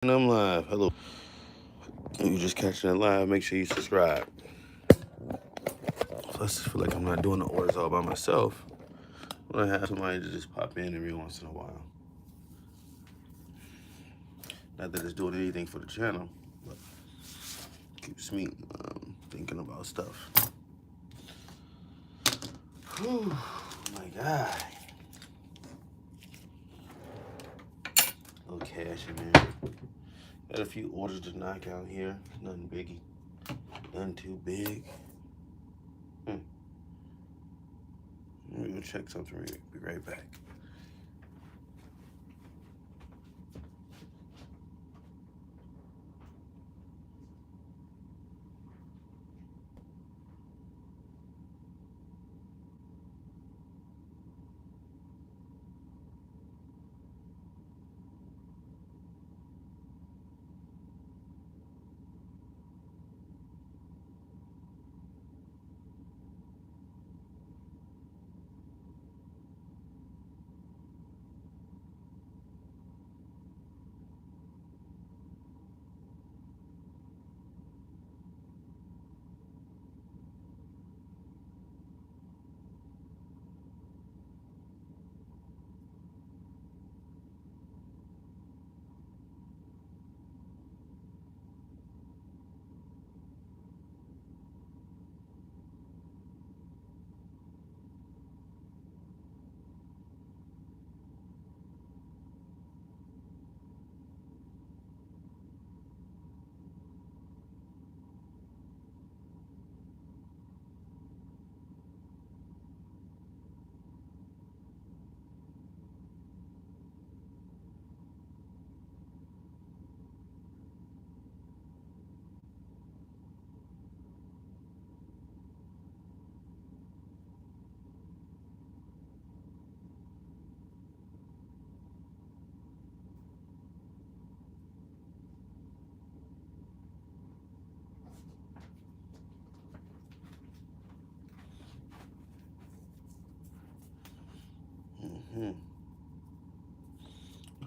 And I'm live. Hello. If you just catching it live, make sure you subscribe. Plus, I feel like I'm not doing the orders all by myself. I have somebody to just pop in every once in a while. Not that it's doing anything for the channel, but keeps me thinking about stuff. Whew, my God. A little cash in there. Got a few orders to knock out here. Nothing biggie. Nothing too big. Let me go check something. Be right back.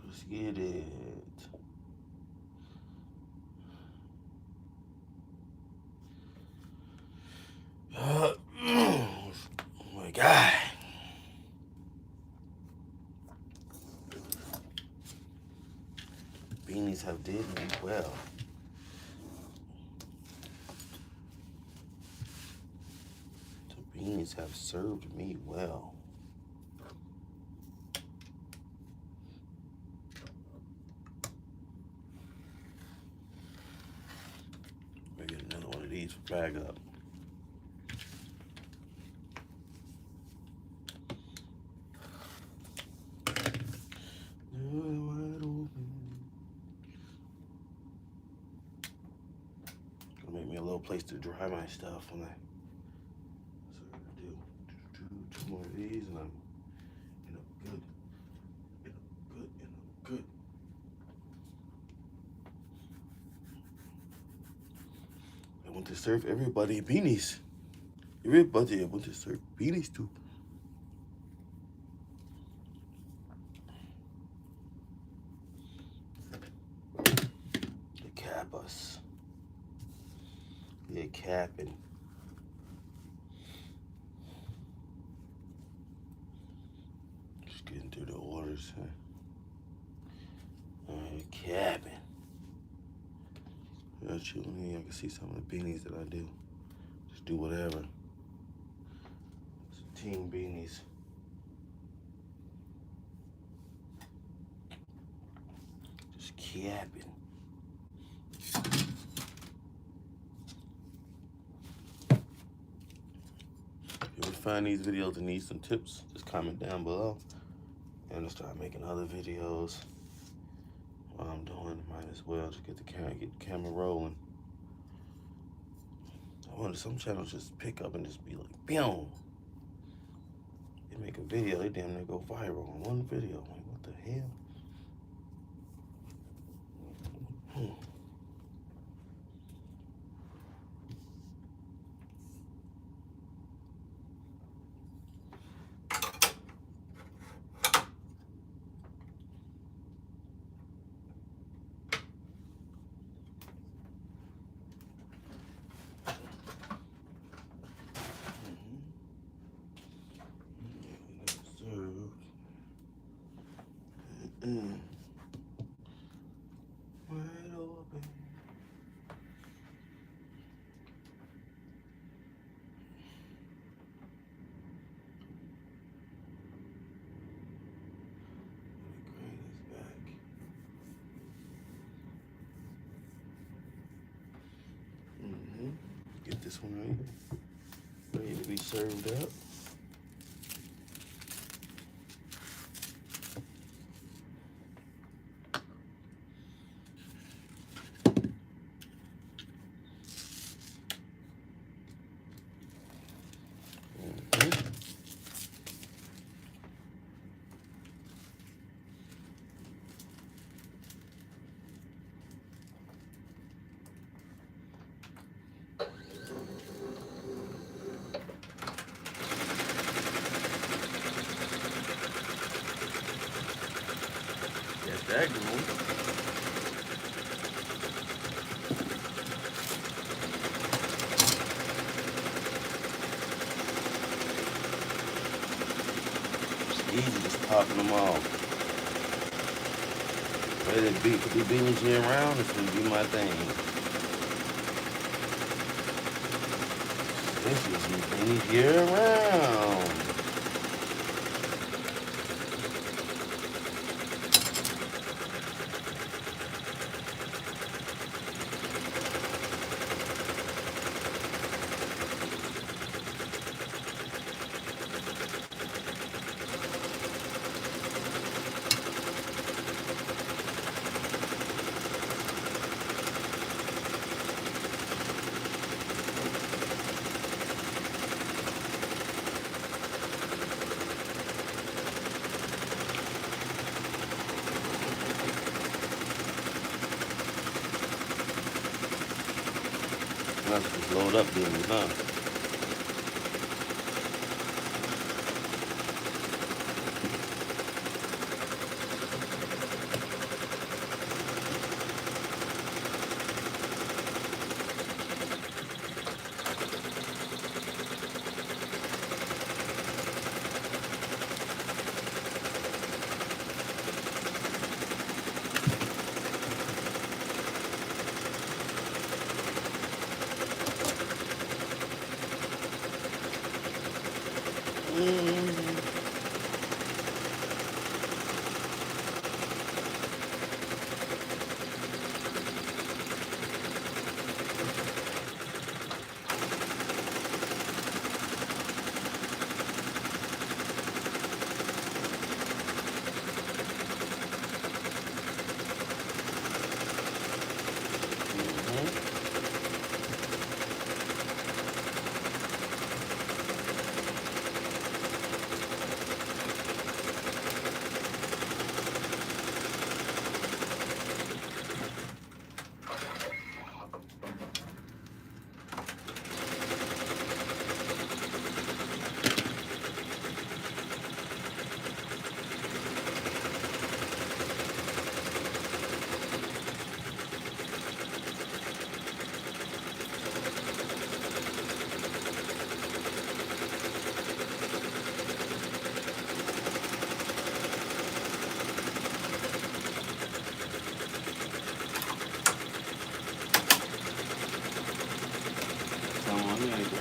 Let's get it. Oh my God. Beanies have did me well. The beanies have served me well. We'll get another one of these for bag up. Wide open. Gonna make me a little place to dry my stuff when I. So I'm gonna do two more of these, and I'm good. Good. I want to serve everybody beanies. Everybody I want to serve beanies to. They cap us. They're capping. Just getting through the orders, huh? Capping. Got you in here. I can see some of the beanies that I do. Just do whatever. It's team beanies. Just capping. If you find these videos and need some tips, just comment down below. And I'll start making other videos. While I'm doing, might as well just get the camera rolling. I wonder, some channels just pick up and just be like, boom. They make a video, they damn near go viral on one video. Like, what the hell? Wide open. Get this one right. Ready to be served up. Got that going. Easy, just popping them off. Ready to be beans year round. This would be my thing. This is beans year round. Let's just load up beans, huh?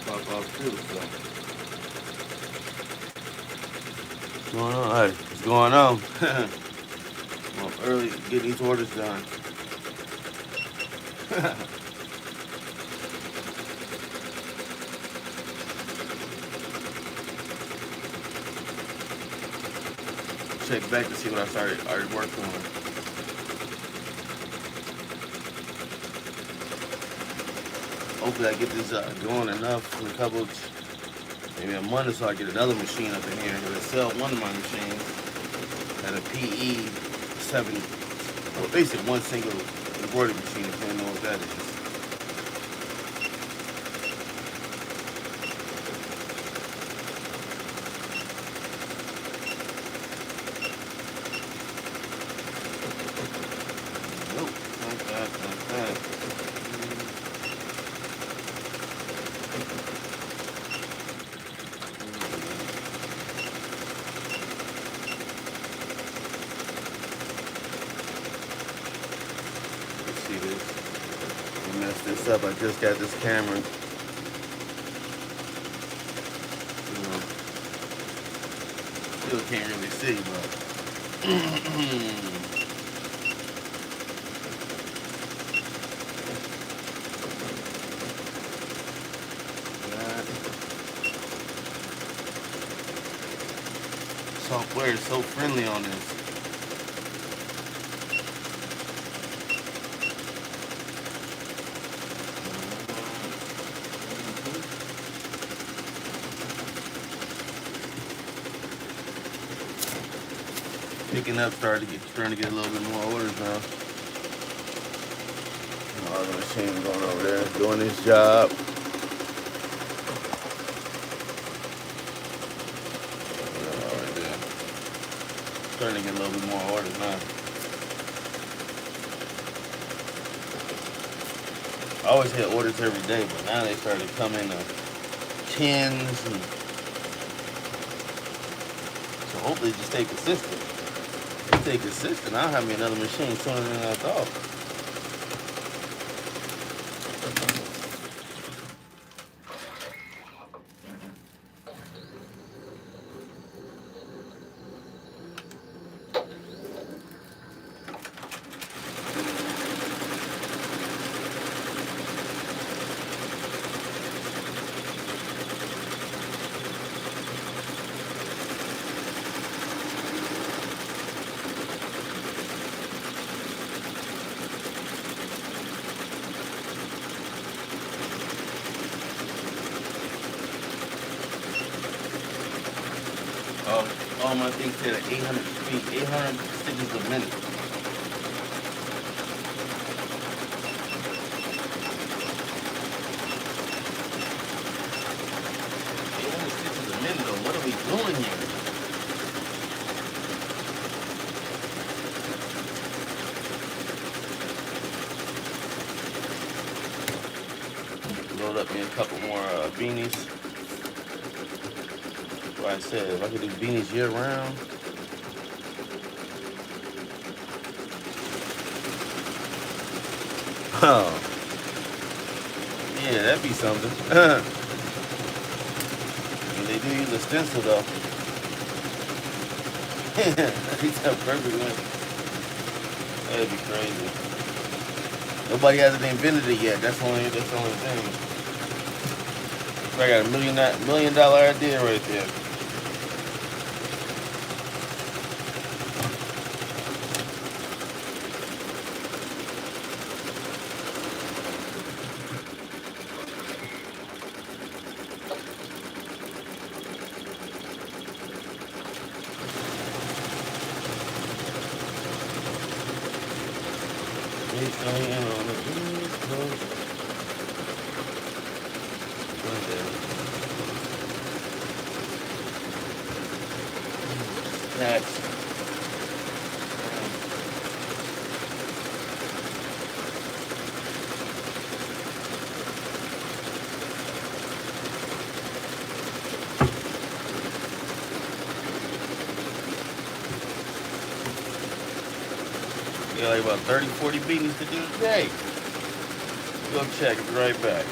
Pop off too, so. What's going on? Hey, what's going on? I'm up early getting these orders done. Check back to see what I already worked on. Hopefully I get this going enough in a couple, maybe a month or so I get another machine up in here. I sell one of my machines at a PE 7, well basically one single embroidery machine, if you don't know what that is. Nope, not that, not that. see this. I messed this up. I just got this camera. You know, still can't really see, but. Software is so friendly on this. Picking up, starting to get a little bit more orders now. All the machines going over there doing this job. Right there. Starting to get a little bit more orders now. I always had orders every day, but now they started to come in tens, and so hopefully just stay consistent. Stay consistent, I'll have me another machine sooner than I thought. All my things said 800 feet, 800 stitches a minute. 800 stitches a minute, though. What are we doing here? Load up me a couple more beanies. Like I said, if I could do beanies year round. Oh. Yeah, that'd be something. And they do use a stencil though. These are perfect ones. That'd be crazy. Nobody hasn't invented it yet. That's the only thing. I got a $1 million idea right there. Got like about 30, 40 beatings to do today. Go check it right back.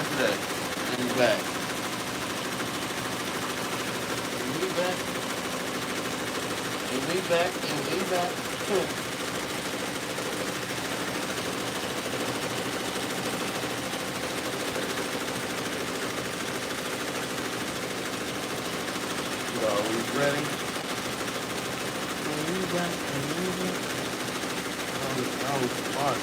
learn today? And we back. And we back. And we back. And we back. So, we ready? And we back. And we back. I was smart.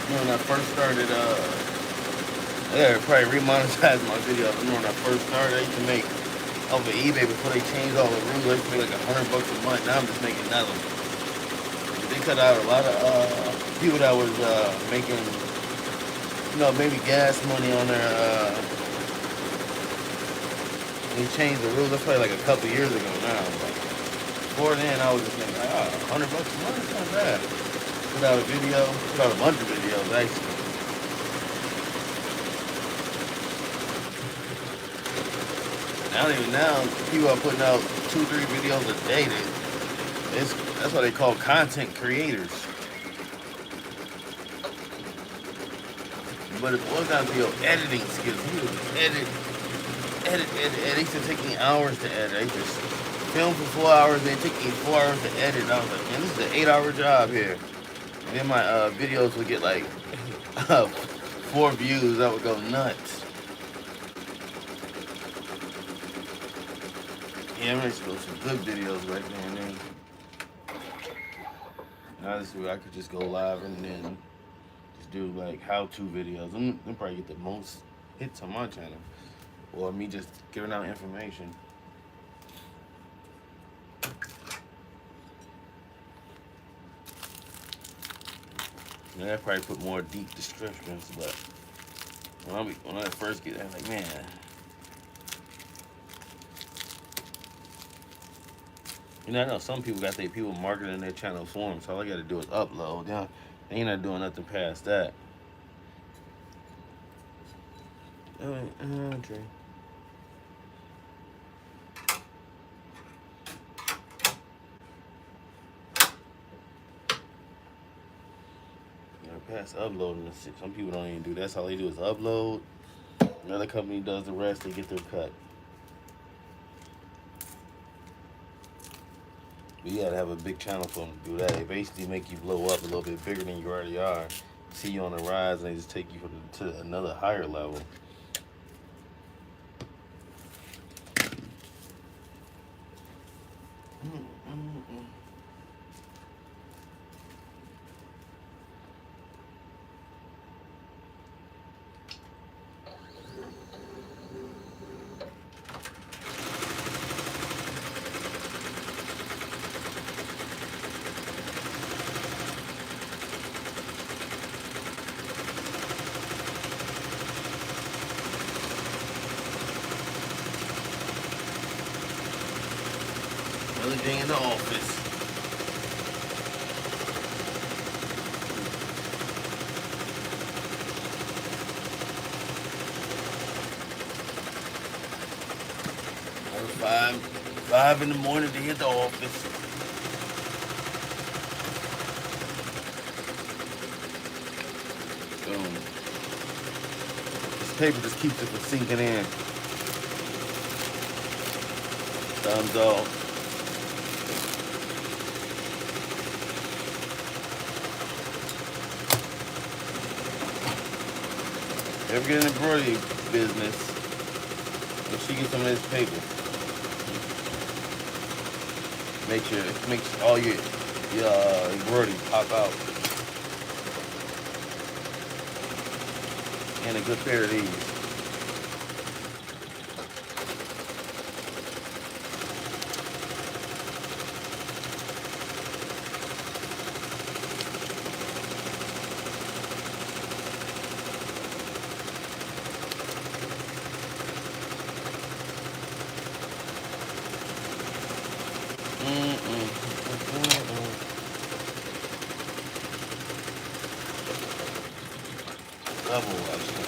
When I first started, yeah, probably remonetized my videos. I remember when I first started, I used to make off of eBay before they changed all the rules. I used to make like $100 a month. Now I'm just making nothing. They cut out a lot of people that was making, you know, maybe gas money on their. They changed the rules. That's probably like a couple years ago now. But before then, I was just making like, $100 a month. It's not bad. Put out a video, put out a bunch of videos actually. Now people are putting out 2-3 videos a day. That's what they call content creators. But it boils down to your editing skills. You edit. It used to take me hours to edit. I used to film for 4 hours, then it took me 4 hours to edit. And I was like, man, this is an 8-hour job here. And then my videos would get like 4 views. I would go nuts. Yeah, I'm ready to post some good videos right there and then. Now this way I could just go live and then just do like how-to videos. I'm probably get the most hits on my channel. Or me just giving out information. Yeah, I probably put more deep descriptions, but when I first get there, I'm like, man. You know, I know some people got their people marketing their channel for them, so all I gotta do is upload. Yeah, they ain't not doing nothing past that. Andre. Past uploading and shit. Some people don't even do that. That's all they do is upload. Another company does the rest. They get their cut. But you gotta have a big channel for them to do that. They basically make you blow up a little bit bigger than you already are. See you on the rise, and they just take you to another higher level. Another day in the office. Five in the morning to hit the office. Boom. This paper just keeps it from sinking in. Thumbs off. Ever get in the embroidery business, make sure you get some of this paper. Makes all your embroidery pop out. And a good pair of these. level, actually.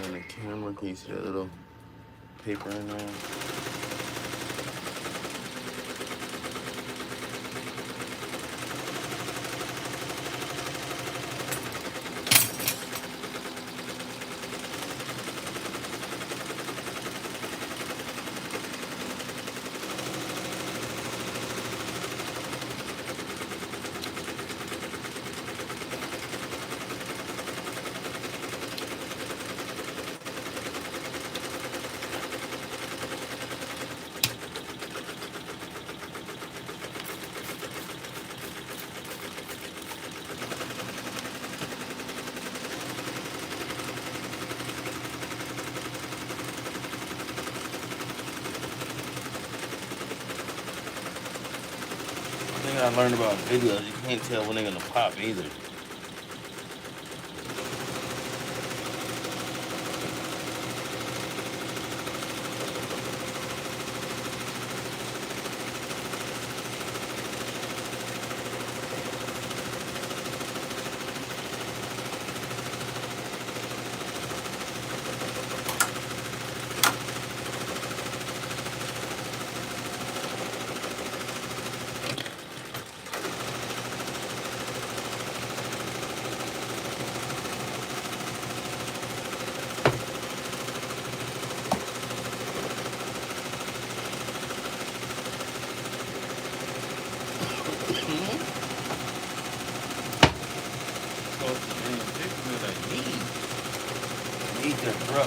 And the camera, can you see that little paper in there? The thing I learned about videos, you can't tell when they're gonna pop either. I need that, bro.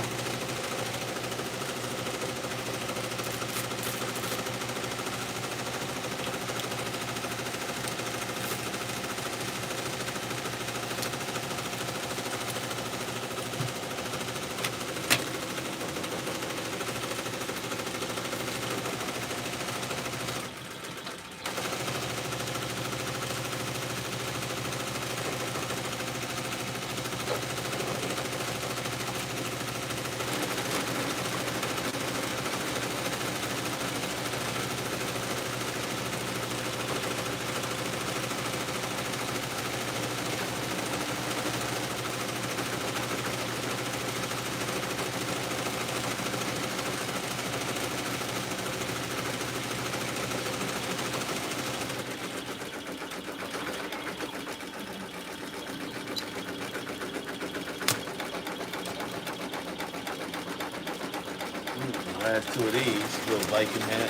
Last two of these, little Viking hat.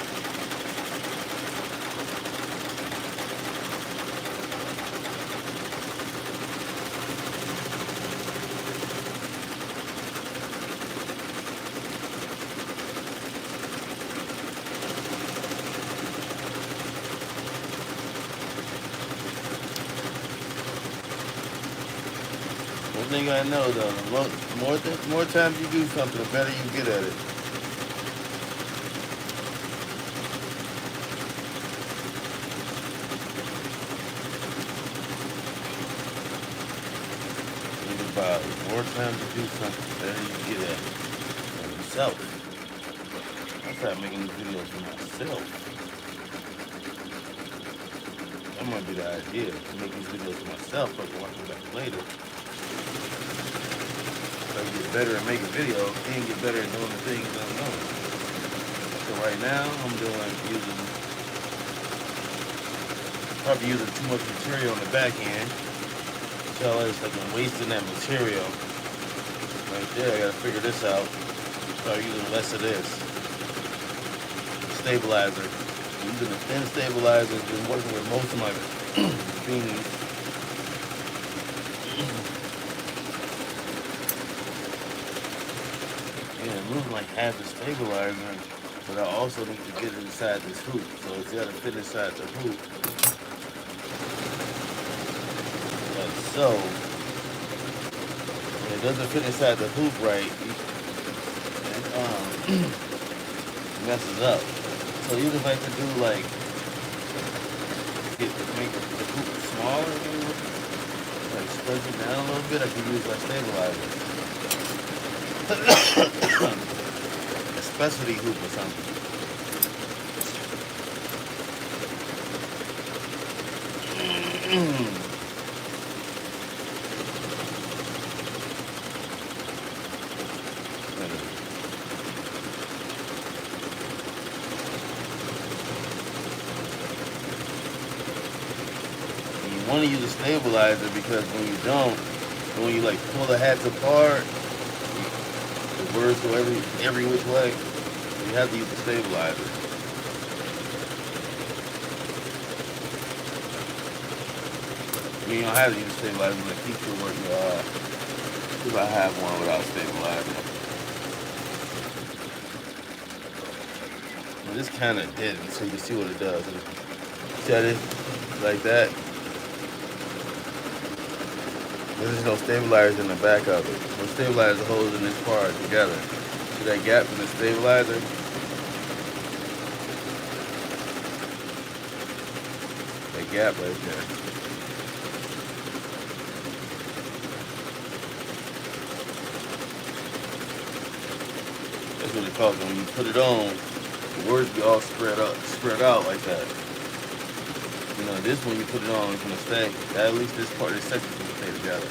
One thing I know though, the more times you do something, the better you get at it. About more times to do something, the better you get at it. And yourself. I started making these videos for myself. That might be the idea, to make these videos for myself so I can watch them back later. So I get better at making videos and get better at doing the things I'm doing. So right now, I'm probably using too much material on the back end. So it's like I'm wasting that material. Right there, I gotta figure this out. Start using less of this. Stabilizer. I'm using a thin stabilizer. Been working with most of my beanies. Yeah, I'm losing like half the stabilizer, but I also need to get it inside this hoop. So it's gotta fit inside the hoop. So, when it doesn't fit inside the hoop right, it messes up. So even if I could do like make the hoop smaller, maybe, like stretch it down a little bit, I can use like stabilizer. A specialty hoop or something. You want to use a stabilizer because when you don't, when you like pull the hats apart, the words go every which way. You have to use the stabilizer. I mean, you don't have to use a stabilizer, but it keeps your work. Because I have one without stabilizer. Well, this kind of did, so you can see what it does. Set it like that. There's no stabilizers in the back of it. No stabilizer holding this part together. See that gap in the stabilizer? That gap right there. That's what it causes. When you put it on, the words be all spread out like that. You know, this one you put it on, it's gonna stay. At least this part, this section is gonna stay together.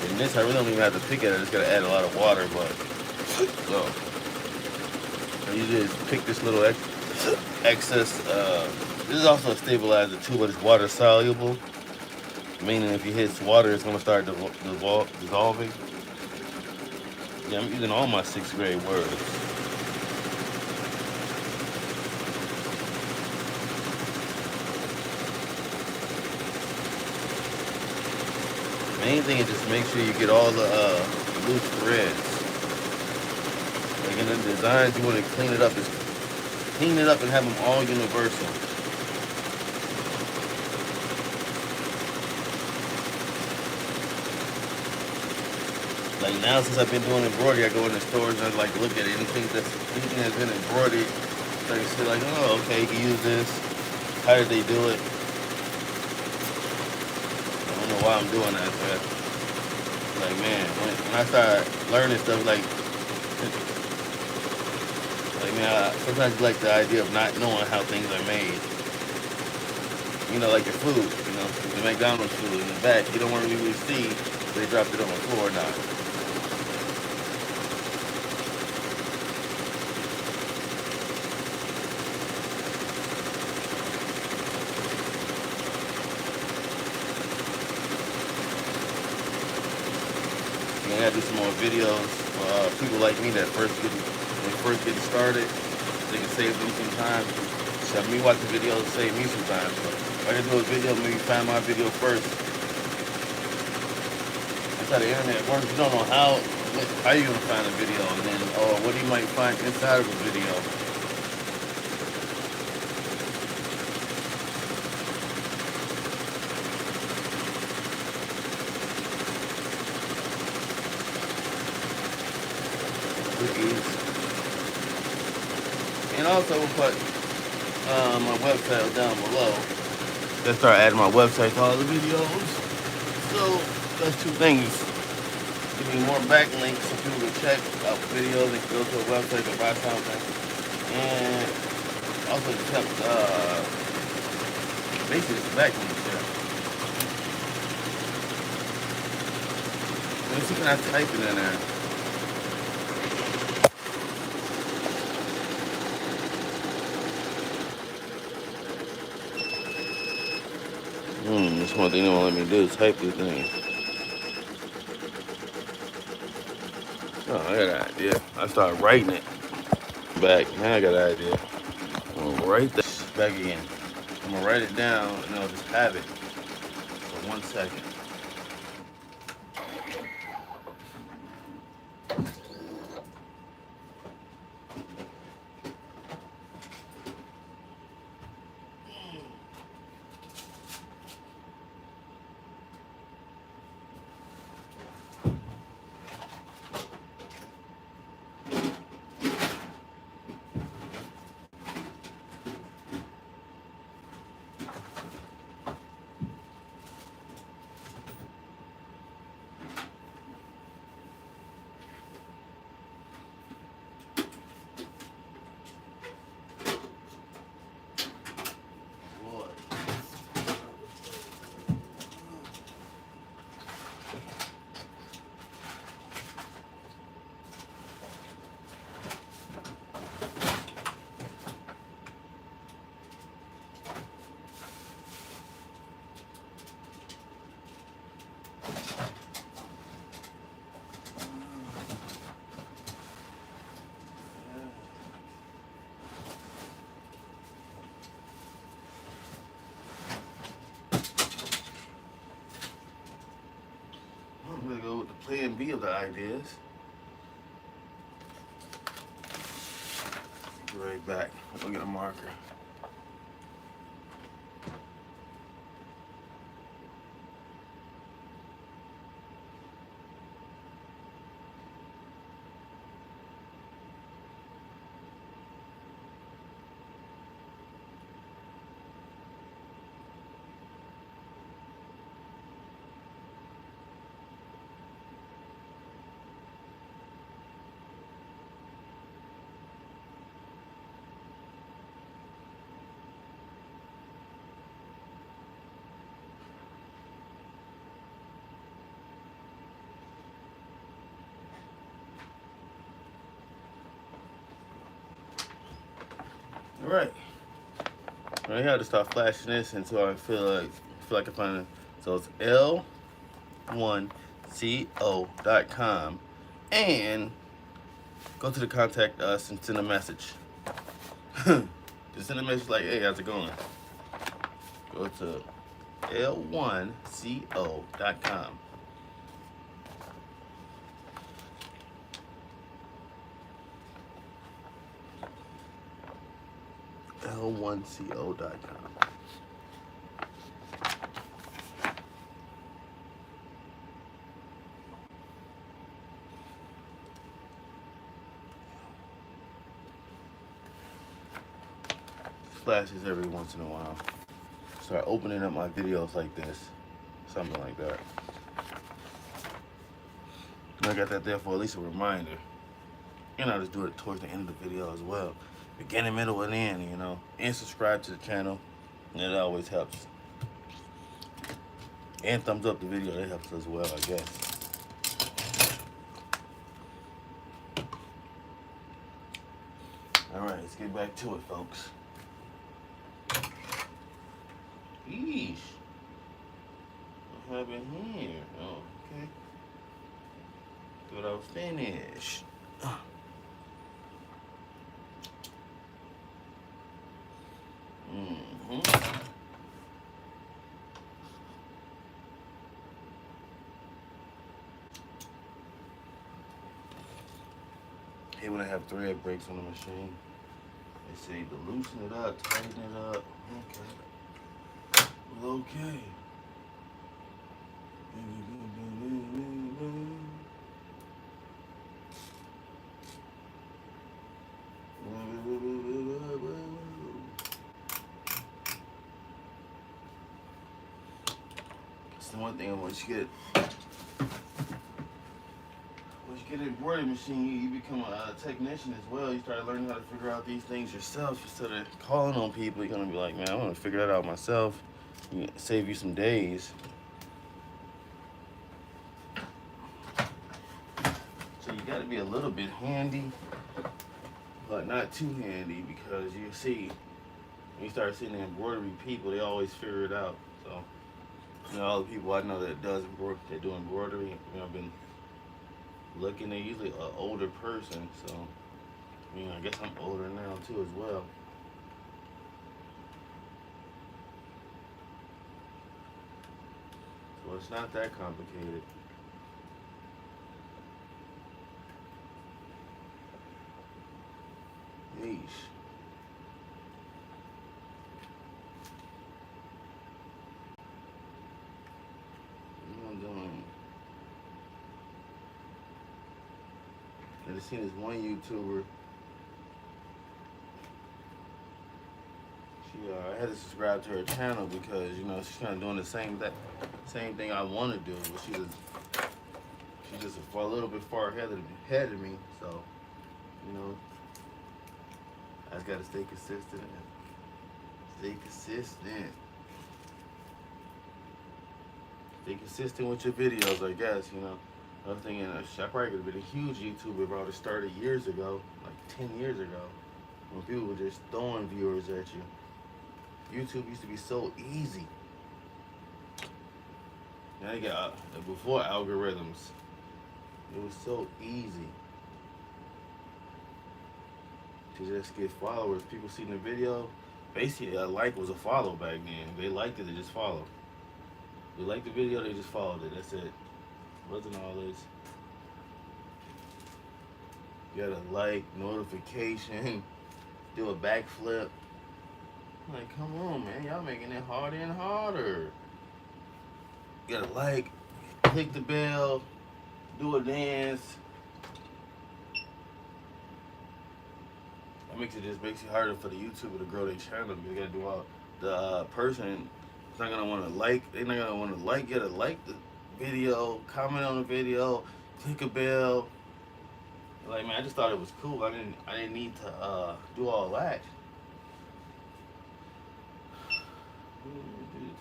And this, I really don't even have to pick it. I just gotta add a lot of water, but so you just pick this little excess. This is also a stabilizer too, but it's water soluble. Meaning, if you hit water, it's gonna start dissolving. Yeah, I'm using all my 6th grade words. Main thing is just make sure you get all the loose threads. Like in the designs, you want to clean it up and have them all universal. Like now, since I've been doing embroidery, I go in the stores and I like look at anything that's been embroidered. So I can see like, oh, okay, you can use this. How did they do it? I don't know why I'm doing that, but like, man, when I start learning stuff, like man, I sometimes like the idea of not knowing how things are made. You know, like your food. You know, the McDonald's food in the back, you don't want to really see if they dropped it on the floor or not. I gotta do some more videos for people like me that first getting started. They can save them some time. So me watching videos save me some time. So if I can do a video, maybe find my video first. That's how the internet works. You don't know how you're gonna find a video, and then what you might find inside of a video. And also we'll put my website down below. Let's start adding my website to all the videos. So that's 2 things. Give me more backlinks so people can check out videos and go to a website to buy something. And also just help basically it's backlinks there. Let me see, can I type it in there? That's one thing they won't let me do is type this thing. Oh, I got an idea. I started writing it back. Now I got an idea. I'm gonna write this back again. I'm gonna write it down and I'll just have it for 1 second. and B of the ideas. Be right back. I'm gonna get a marker. All right. I have to start flashing this until I feel like I find it. So it's L1CO.com, and go to the contact us and send a message. Just send a message like, hey, how's it going? Go to L1CO.com. L1CO.com. Flashes every once in a while. Start opening up my videos like this. Something like that. And I got that there for at least a reminder. And I'll just do it towards the end of the video as well. Beginning, middle, and end, you know. And subscribe to the channel. And it always helps. And thumbs up the video, that helps as well, I guess. Alright, let's get back to it, folks. Yeesh. What happened here? Oh, okay. Thought I was finished. Hey, when I have thread breaks on the machine, they say to loosen it up, tighten it up. Okay. Well, okay. That's the one thing once you get an embroidery machine, you become a technician as well. You start learning how to figure out these things yourself instead of calling on people. You're gonna be like, man, I want to figure that out myself. Save you some days. So you got to be a little bit handy, but not too handy, because you see, when you start seeing the embroidery people, they always figure it out. So, you know, all the people I know that do embroidery, you know, I've been looking at usually an older person. So, you know, I guess I'm older now too as well. So it's not that complicated. Yeesh. What am I doing? I just seen this one YouTuber. I had to subscribe to her channel because, you know, she's kind of doing the same thing I want to do, but she's just a little bit far ahead of me. So, you know, I just gotta stay consistent. Stay consistent with your videos, I guess. You know, I was thinking I probably could have been a huge YouTuber if I would have started years ago, like 10 years ago, when people were just throwing viewers at you. YouTube used to be so easy. Now they got before algorithms, it was so easy to just get followers. People seen the video, basically a like was a follow back then. They liked it, they just followed. They liked the video, they just followed it. That's it. Wasn't all this You gotta like, notification, do a backflip. Like, come on, man. Y'all making it harder and harder. You gotta like, click the bell, do a dance. That makes it harder for the YouTuber to grow their channel. You gotta do all the person is not gonna want to like. They're not gonna want to like. You gotta like the video, comment on the video, click a bell. Like, man, I just thought it was cool. I didn't need to do all that.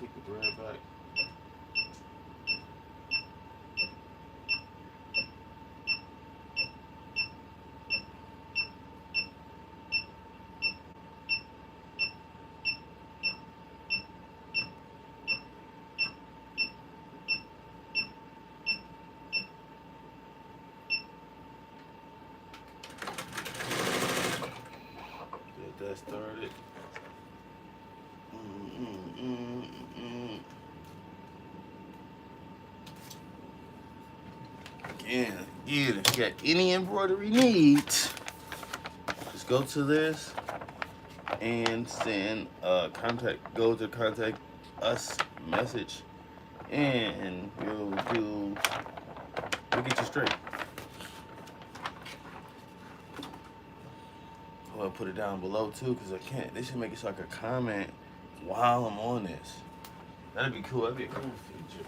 Take the bread back. Get that started. Again, if you got any embroidery needs, just go to this and send go to contact us message, and we'll get you straight. I'll put it down below too, because I can't. They should make it so I can comment while I'm on this. That'd be cool. That'd be a cool feature.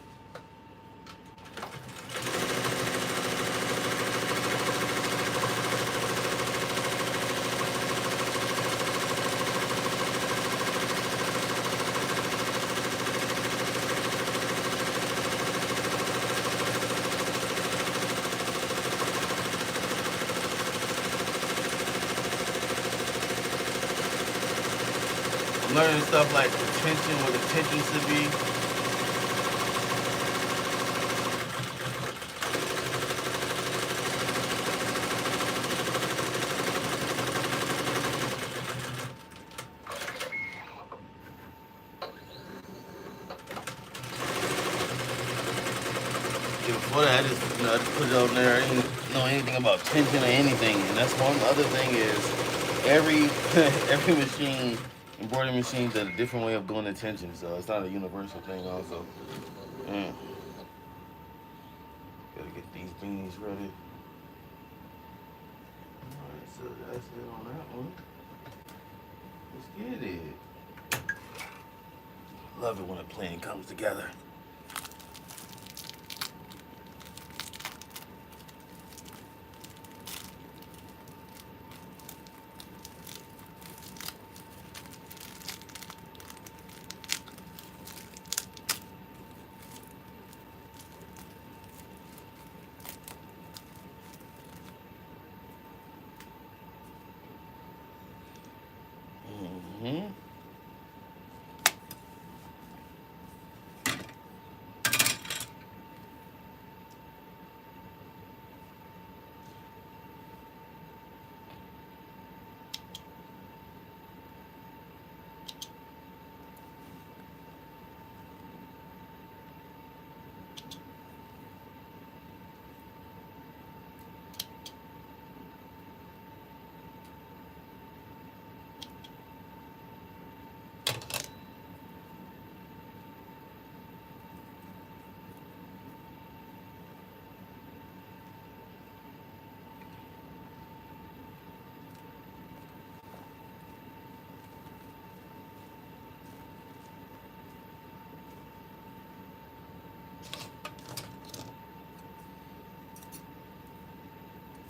Learning stuff like attention, what attention should be. Yeah, before that, I just put it on there. I didn't know anything about tension or anything. And that's one other thing is every machine. Embroidery machines have a different way of doing the tension, so it's not a universal thing also. Gotta get these beanies ready. Alright, so that's it on that one. Let's get it. Love it when a plan comes together.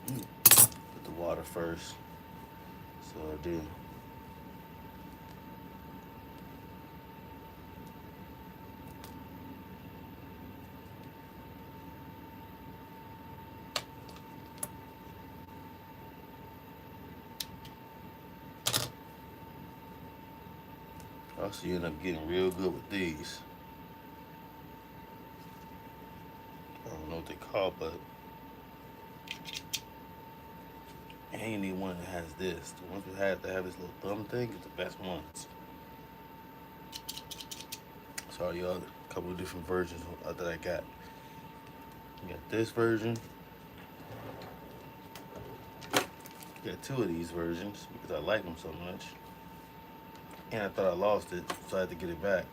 Put the water first. So I do. Also, you end up getting real good with these. I don't know what they call, but and you need one that has this. The ones that have this little thumb thing is the best ones. Sorry, y'all. A couple of different versions that I got. You got this version. Got two of these versions because I like them so much. And I thought I lost it, so I had to get it back.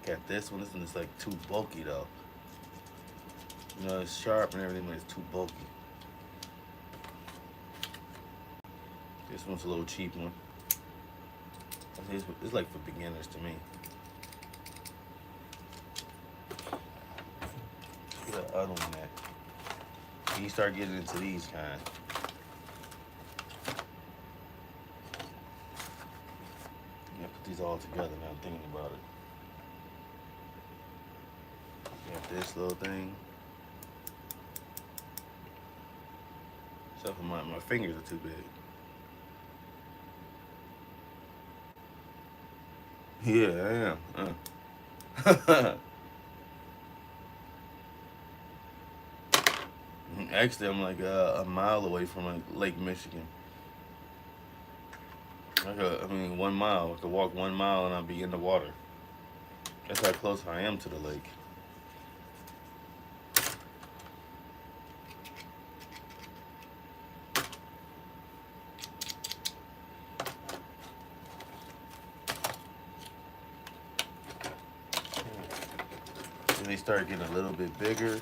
Got this one. This one is like too bulky though. You know, it's sharp and everything, but it's too bulky. This one's a little cheap one. It's like for beginners to me. Get the other one at. You start getting into these kind. Yeah, put these all together now. I'm thinking about it. Got this little thing. Except for my fingers are too big. Yeah, I am. Actually, I'm like a mile away from like Lake Michigan. I mean, 1 mile. I could walk 1 mile and I'll be in the water. That's how close I am to the lake. When they start getting a little bit bigger,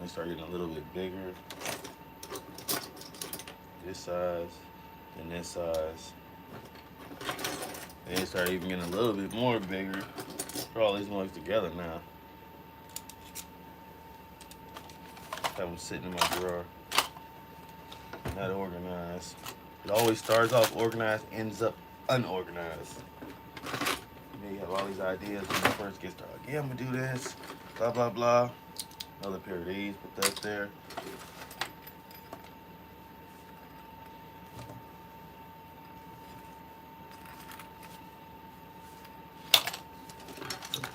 they start getting a little bit bigger, this size, and this size. And they start even getting a little bit more bigger. Put all these ones together now. Have them sitting in my drawer. Not organized. It always starts off organized, ends up unorganized. You have all these ideas when you first get started. Like, yeah, I'm gonna do this, blah, blah, blah. Another pair of these, put that there.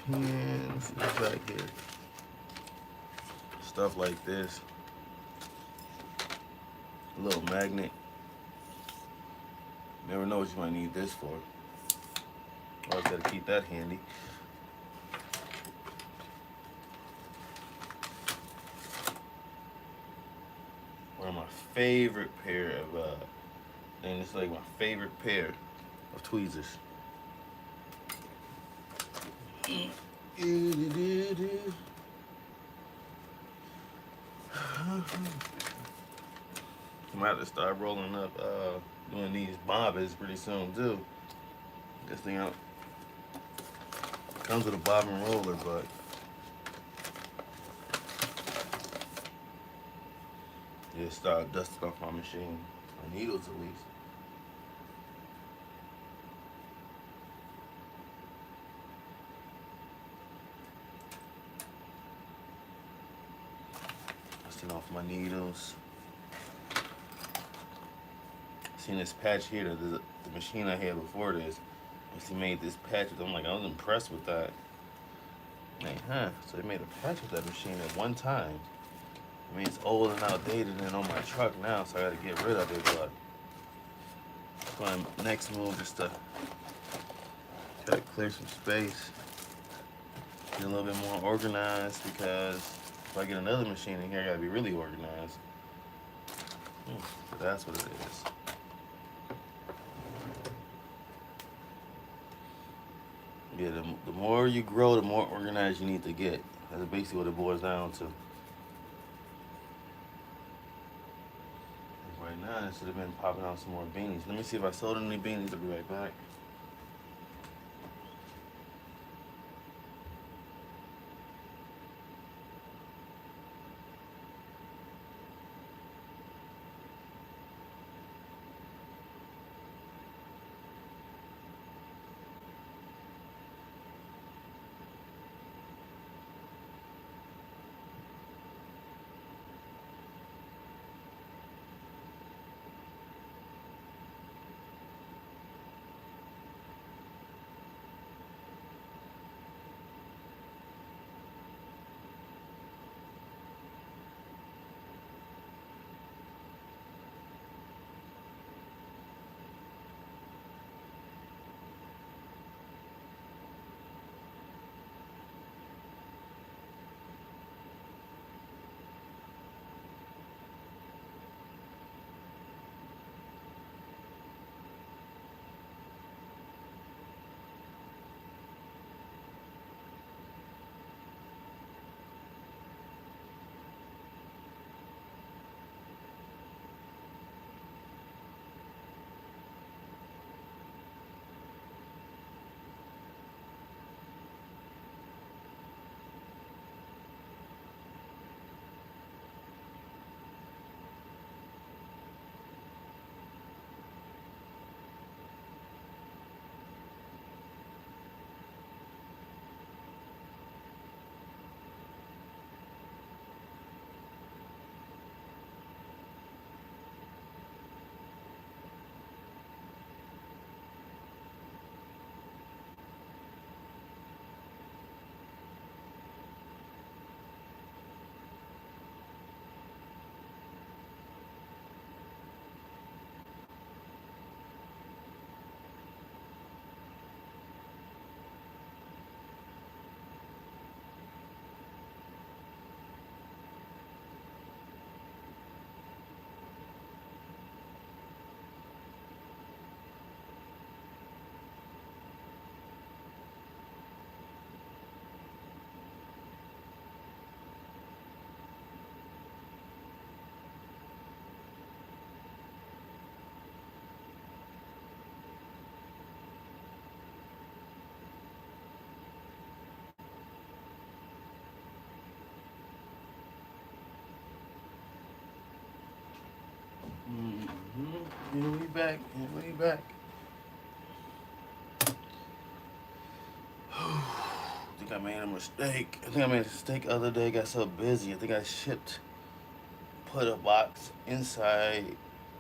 Pins, what's back here? Stuff like this. A little magnet. Never know what you might need this for. Always gotta keep that handy. One of my favorite pair of, and it's like my favorite pair of tweezers. I might have to start rolling up, doing these bobbins pretty soon too. This thing out comes with a bobbin roller, but yeah, start dusting off my machine, my needles at least. Dusting off my needles. Seen this patch here, the machine I had before this. He made this patch. I'm like, I was impressed with that. Like, huh? So they made a patch with that machine at one time. I mean, it's old and outdated and on my truck now, so I gotta get rid of it. But my next move is to try to clear some space, get a little bit more organized, because if I get another machine in here, I gotta be really organized. So that's what it is. Yeah, the more you grow, the more organized you need to get. That's basically what it boils down to. Right now, I should have been popping out some more beanies. Let me see if I sold any beanies. I'll be right back. Yeah, we back. Yeah, we back. I think I made a mistake. I think I made a mistake the other day. Got so busy. I think I put a box inside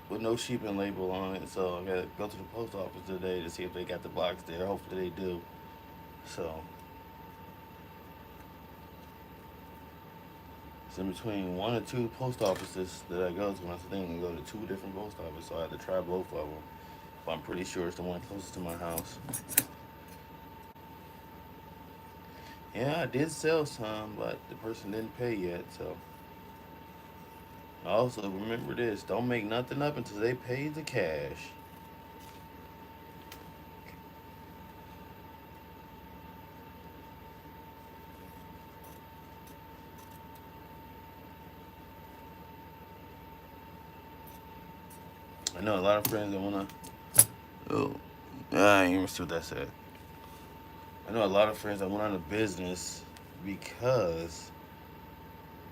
with no shipping label on it. So I gotta go to the post office today to see if they got the box there. Hopefully they do. So it's in between one or two post offices that I go to. And I think I can go to two different post offices, so I had to try both of them. But I'm pretty sure it's the one closest to my house. Yeah, I did sell some, but the person didn't pay yet. So also remember this: don't make nothing up until they pay the cash. I know a lot of friends that wanna. Oh, I ain't even sure what that said. I know a lot of friends that went out of business because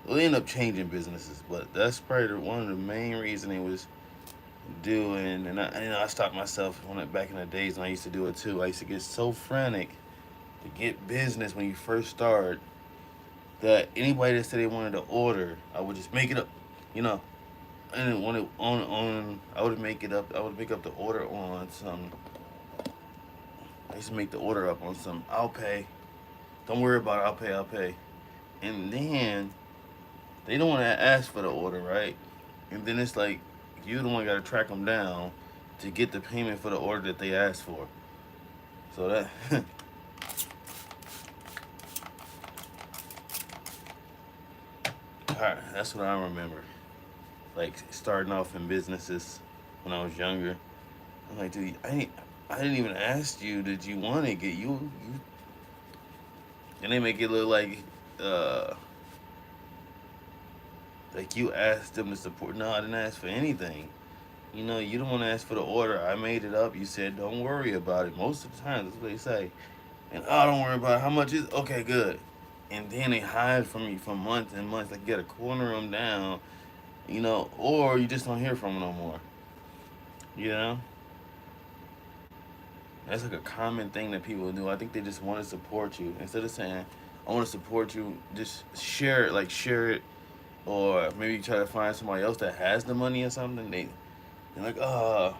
well, they end up changing businesses, but that's probably one of the main reasons they was doing. And I stopped myself back in the days when I used to do it too. I used to get so frantic to get business when you first start that anybody that said they wanted to order, I would just make it up, you know. And then when it on, I would make it up. I would make up the order on some. I used to make the order up on some. I'll pay. Don't worry about it. I'll pay. I'll pay. And then they don't want to ask for the order, right? And then it's like you the one got to track them down to get the payment for the order that they asked for. So that all right, that's what I remember. Like starting off in businesses when I was younger. I'm like, dude, I didn't even ask you. Did you want to get you? And they make it look uh, like you asked them to support. No, I didn't ask for anything. You know, you don't want to ask for the order. I made it up. You said, don't worry about it. Most of the time, that's what they say. And, oh, don't worry about it. How much is okay, good. And then they hide from you for months and months. Like, you got to corner them down, you know, or you just don't hear from them no more. You know? That's like a common thing that people do. I think they just want to support you. Instead of saying, I want to support you, just share it. Or maybe try to find somebody else that has the money or something. They're like, oh,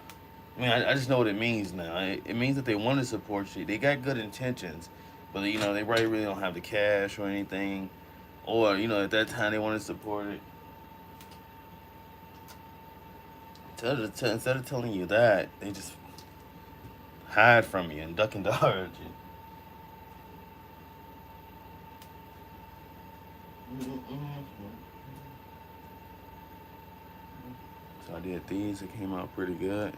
I mean, I just know what it means now. It means that they want to support you. They got good intentions, but you know they really don't have the cash or anything, or you know at that time they want to support it. Instead of telling you that, they just hide from you and duck and dodge you. So I did these. It came out pretty good.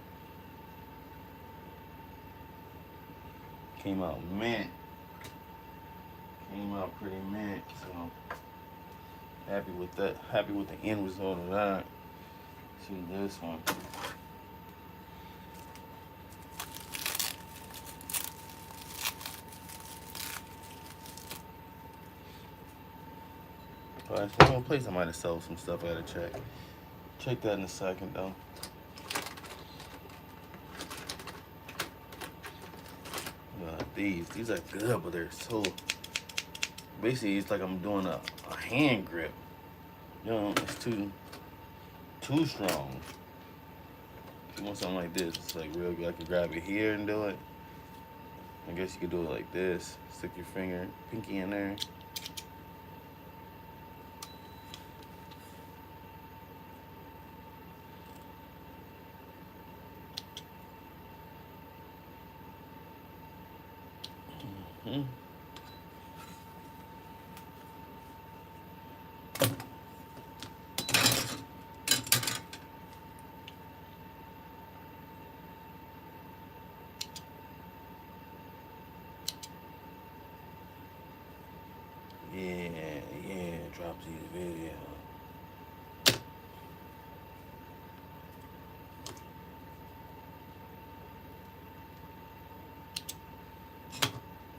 Came out mint. Came out pretty mint. So happy with that. Happy with the end result of that. See this one. Alright, so one place I might have sold some stuff. I gotta check. Check that in a second though. These are good, but they're so basically it's like I'm doing a hand grip. You know, it's too strong. If you want something like this, it's like real good. I can grab it here and do it. I guess you could do it like this. Stick your pinky in there. Mm-hmm. Yeah, drop these videos.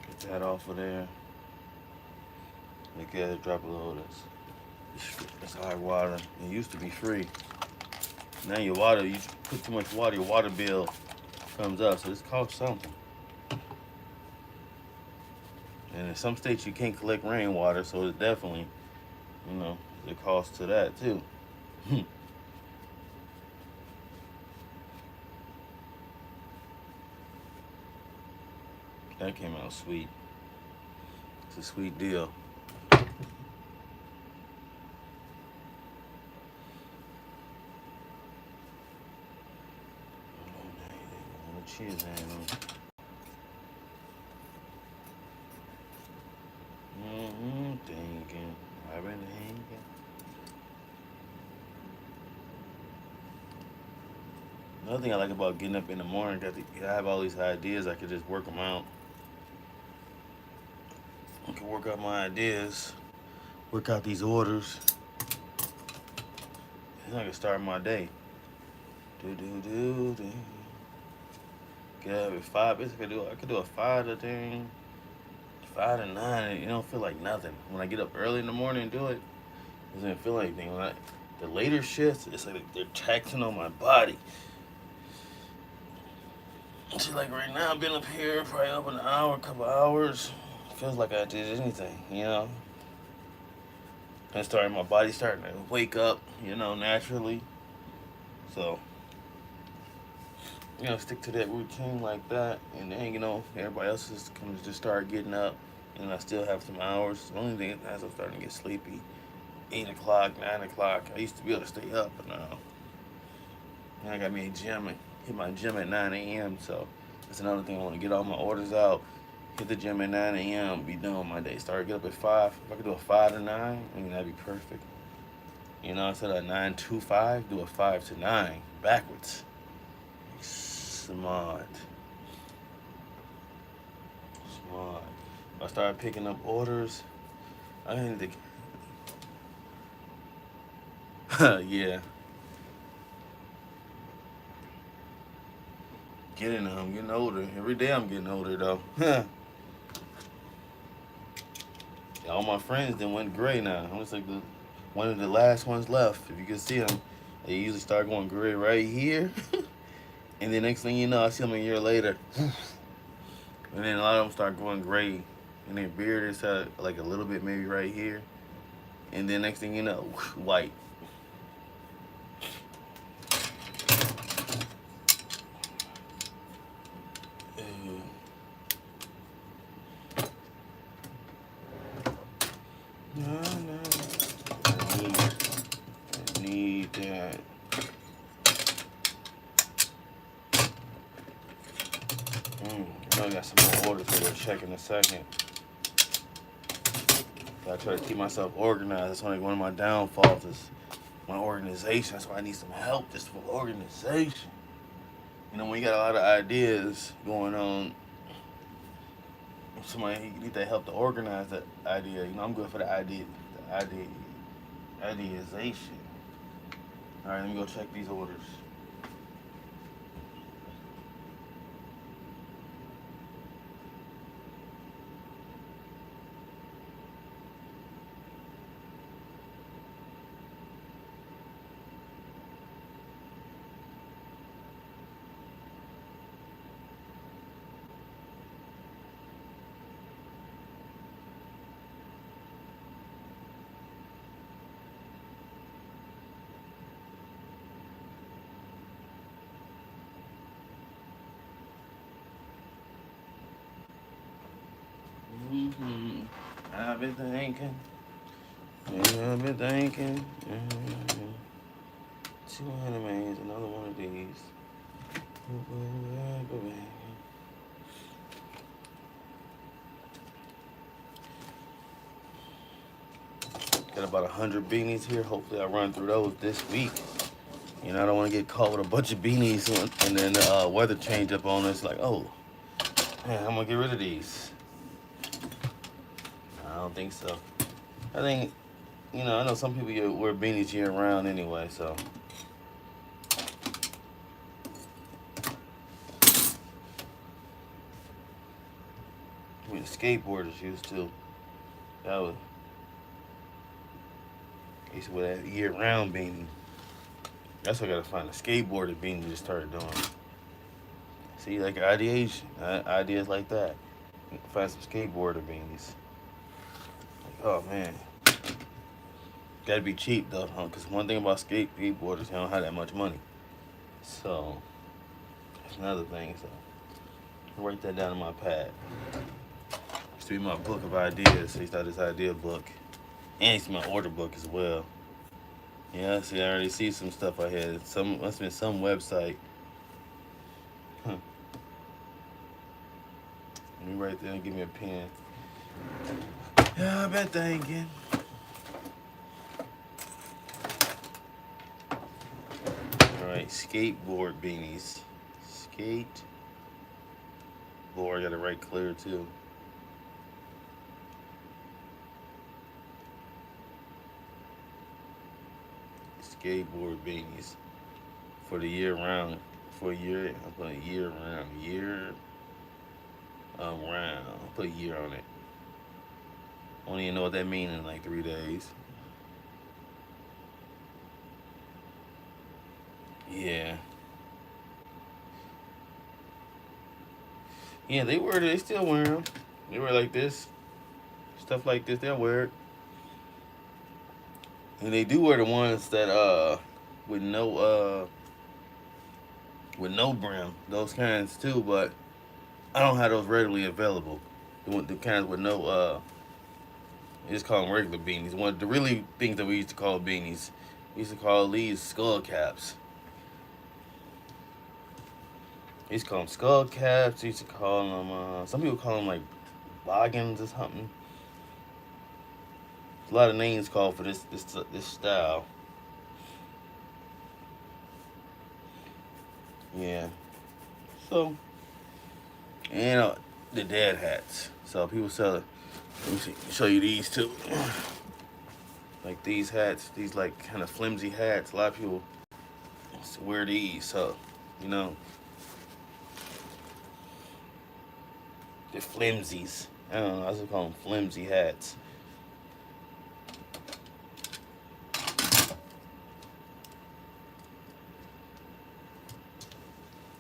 Get that off of there. Look at it, drop a little of this. It's hard water. It used to be free. Now your water, you put too much water, your water bill comes up. So this costs something. And in some states you can't collect rainwater, so it's definitely, you know, the cost to that too. That came out sweet. It's a sweet deal. Cheers, thinking, I've been thinking. Another thing I like about getting up in the morning, I have all these ideas. I could just work them out. I can work out my ideas, work out these orders, and I can start my day. Get up at 5. I could do a 5 to 10, 5 to 9. It don't feel like nothing. When I get up early in the morning and do it, it doesn't feel like anything. The later shifts, it's like they're taxing on my body. See, like right now, I've been up here probably up an hour, a couple hours. Feels like I did anything, you know. And my body starting to wake up, you know, naturally. So, you know, stick to that routine like that, and then, you know, everybody else is going to just start getting up, and I still have some hours. The only thing is I'm starting to get sleepy. 8 o'clock, 9 o'clock. I used to be able to stay up, but now I got me a gym and hit my gym at 9 a.m. So that's another thing. I want to get all my orders out, hit the gym at 9 a.m., be done with my day. Get up at 5. If I could do a 5 to 9, I mean, that'd be perfect. You know, instead of 9 to 5, do a 5 to 9 backwards. Smart. If I start picking up orders, I need to. Yeah. I'm getting older. Every day I'm getting older though. All my friends then went gray now. I'm just like one of the last ones left. If you can see them, they usually start going gray right here. And then next thing you know, I see them a year later. And then a lot of them start going gray. And their beard is like a little bit maybe right here. And then next thing you know, white. I need that. I got some more orders to check in a second. I try to keep myself organized. That's one of my downfalls is my organization. That's why I need some help just for organization. You know, when you got a lot of ideas going on, somebody need to help to organize that idea. You know, I'm good for the ideation. All right, let me go check these orders. I've been thinking. Yeah, I've been thinking. 200 million, another one of these. Got about 100 beanies here. Hopefully I run through those this week. You know, I don't want to get caught with a bunch of beanies and then the weather change up on us. Like, oh, man, I'm going to get rid of these. I don't think so. I think, you know, I know some people wear beanies year round anyway, so. I mean, the skateboarders used to. They used to wear that year round beanie. That's what I gotta find a skateboarder beanie to start doing. See, like ideation, ideas like that. Find some skateboarder beanies. Like, oh man, gotta be cheap though, huh? Cause one thing about skateboarders, they don't have that much money. So that's another thing. So I'll write that down in my pad. Used to be my book of ideas. So you start this idea book, and it's my order book as well. Yeah, see, I already see some stuff I had. Some must have been some website. Huh. Let me write there and give me a pen. Yeah, I bet thinking. Alright, skateboard beanies. Skate board, I gotta write clear too. Skateboard beanies. For the year round. For a year, I put a year round. Year round. I'll put a year on it. I don't even know what that means in like 3 days. Yeah. Yeah, they still wear them. They wear like this. Stuff like this, they'll wear it. And they do wear the ones that with no brim, those kinds too, but I don't have those readily available. The kinds with no we just call them regular beanies. One the really things that we used to call beanies. We used to call these skull caps. We used to call them skull caps. We used to call them some people call them like boggins or something. There's a lot of names called for this style. Yeah. So, and the dad hats. So people sell it. Let me see, show you these too. Like these hats, these like kind of flimsy hats. A lot of people wear these. So, you know, they're flimsies. I don't know. I just call them flimsy hats.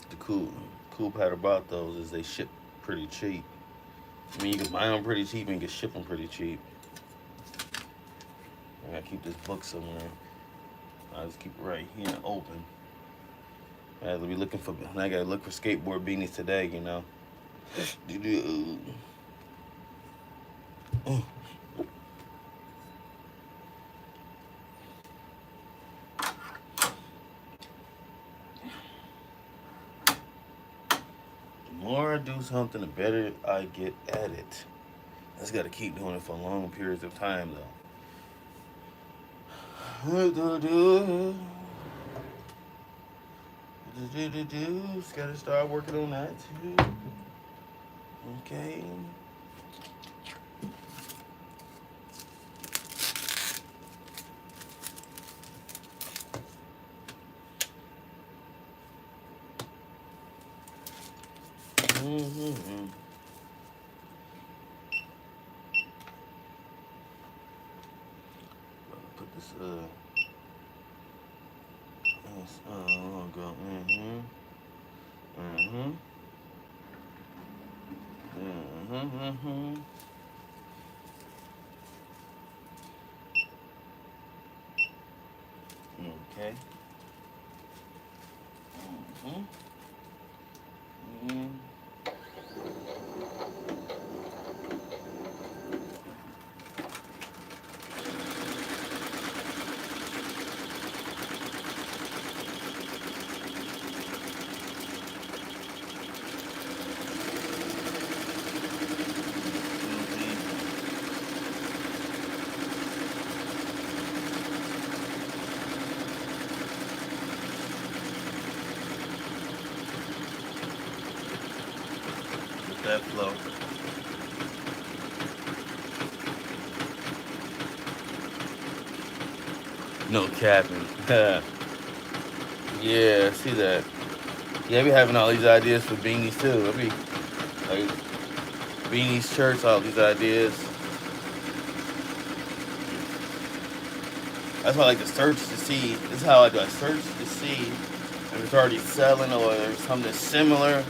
The cool part about those is they ship pretty cheap. I mean, you can buy them pretty cheap and you can ship them pretty cheap. I gotta keep this book somewhere. I'll just keep it right here open. I gotta be looking for. I gotta look for skateboard beanies today. You know. The more I do something, the better I get at it. I just gotta keep doing it for long periods of time, though. Just gotta start working on that too. Okay. Put this I'll go. Okay. That flow. No capping. Yeah, see that. Yeah, I be having all these ideas for beanies too. I be like beanies, shirts, all these ideas. That's why I like to search to see. This is how I do. I search to see if it's already selling or there's something similar.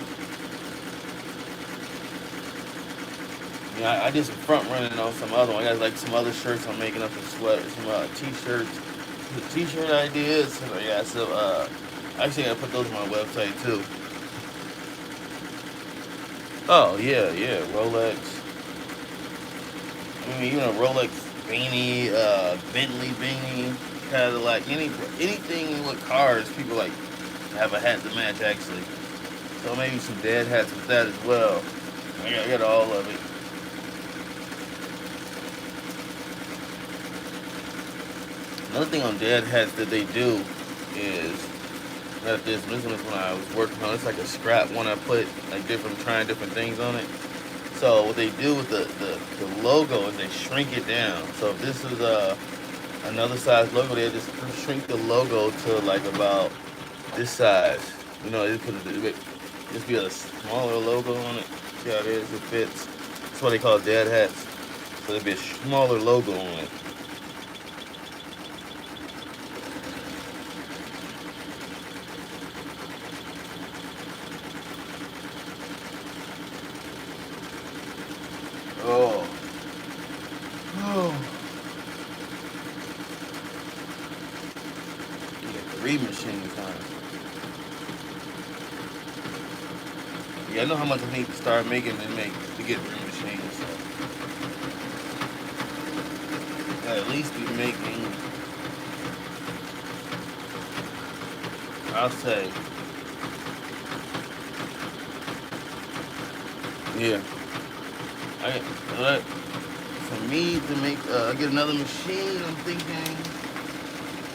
I did some front running on some other one. I got like some other shirts I'm making up, some sweaters, some t-shirts, t-shirt ideas. So, yeah, so actually I gotta put those on my website too. Oh yeah, yeah, Rolex. I mean, Rolex beanie, Bentley beanie, Cadillac, anything with cars. People like have a hat to match actually. So maybe some dad hats with that as well. I got all of it. Another thing on dad hats that they do is got this. This one is when I was working on. It's like a scrap one. I put like trying different things on it. So what they do with the logo is they shrink it down. So if this is another size logo, they just shrink the logo to like about this size. They put just be a smaller logo on it. See how it is? It fits. That's what they call dad hats. So there'd be a smaller logo on it. Oh. You got 3 machines on. Yeah, I know how much I need to start making to get 3 machines. So. I'll at least be making, I'll say, yeah. For me to make, get another machine, I'm thinking